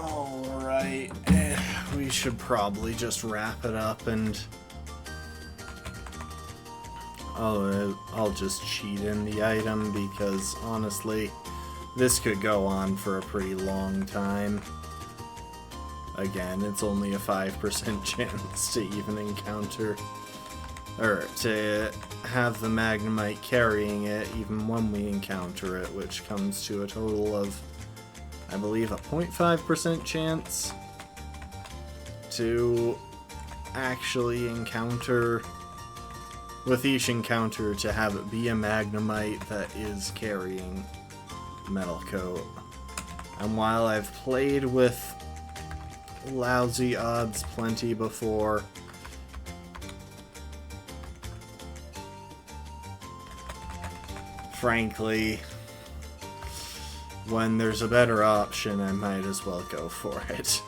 Alright, we should probably just wrap it up and I'll just cheat in the item because honestly, this could go on for a pretty long time. Again, it's only a 5% chance to even encounter, or to have the Magnemite carrying it even when we encounter it, which comes to a total of, I believe, a 0.5% chance to actually encounter with each encounter to have it be a Magnemite that is carrying Metal Coat. And while I've played with lousy odds plenty before, frankly, when there's a better option, I might as well go for it.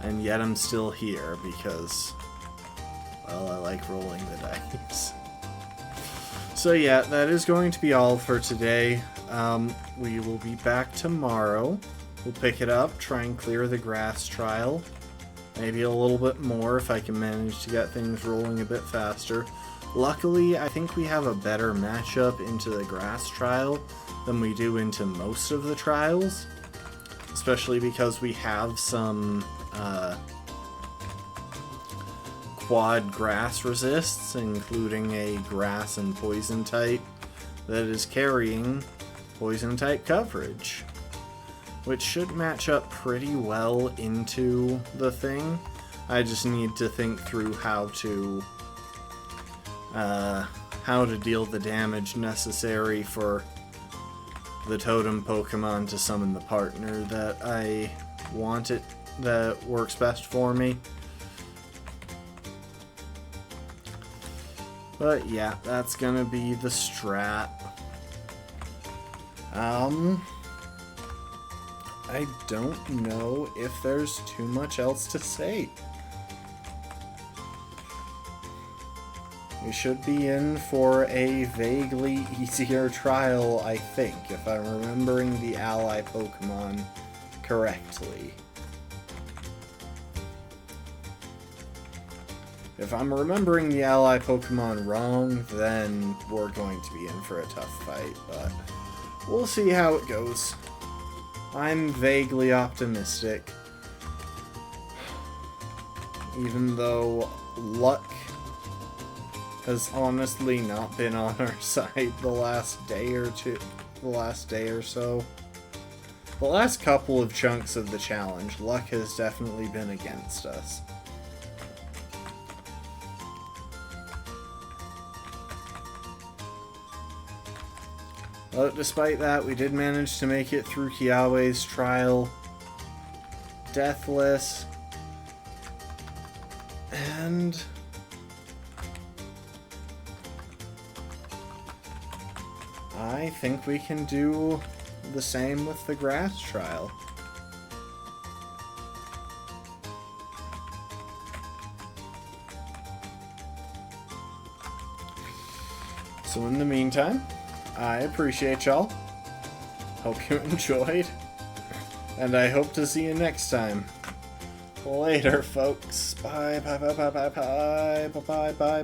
And yet I'm still here because, well, I like rolling the dice. So yeah, that is going to be all for today. We will be back tomorrow. We'll pick it up, try and clear the grass trial. Maybe a little bit more if I can manage to get things rolling a bit faster. Luckily, I think we have a better matchup into the grass trial than we do into most of the trials. Especially because we have some quad grass resists, including a grass and poison type that is carrying poison type coverage, which should match up pretty well into the thing. I just need to think through how to deal the damage necessary for the totem Pokemon to summon the partner that I want it, that works best for me. But yeah, that's gonna be the strat. I don't know if there's too much else to say. We should be in for a vaguely easier trial, I think, if I'm remembering the ally Pokemon correctly. If I'm remembering the ally Pokemon wrong, then we're going to be in for a tough fight, but we'll see how it goes. I'm vaguely optimistic. Even though luck has honestly not been on our side the last day or so. The last couple of chunks of the challenge, luck has definitely been against us. But despite that, we did manage to make it through Kiawe's trial deathless. And I think we can do the same with the grass trial. So in the meantime, I appreciate y'all. Hope you enjoyed. And I hope to see you next time. Later, folks. Bye, bye, bye, bye, bye, bye, bye, bye, bye, bye.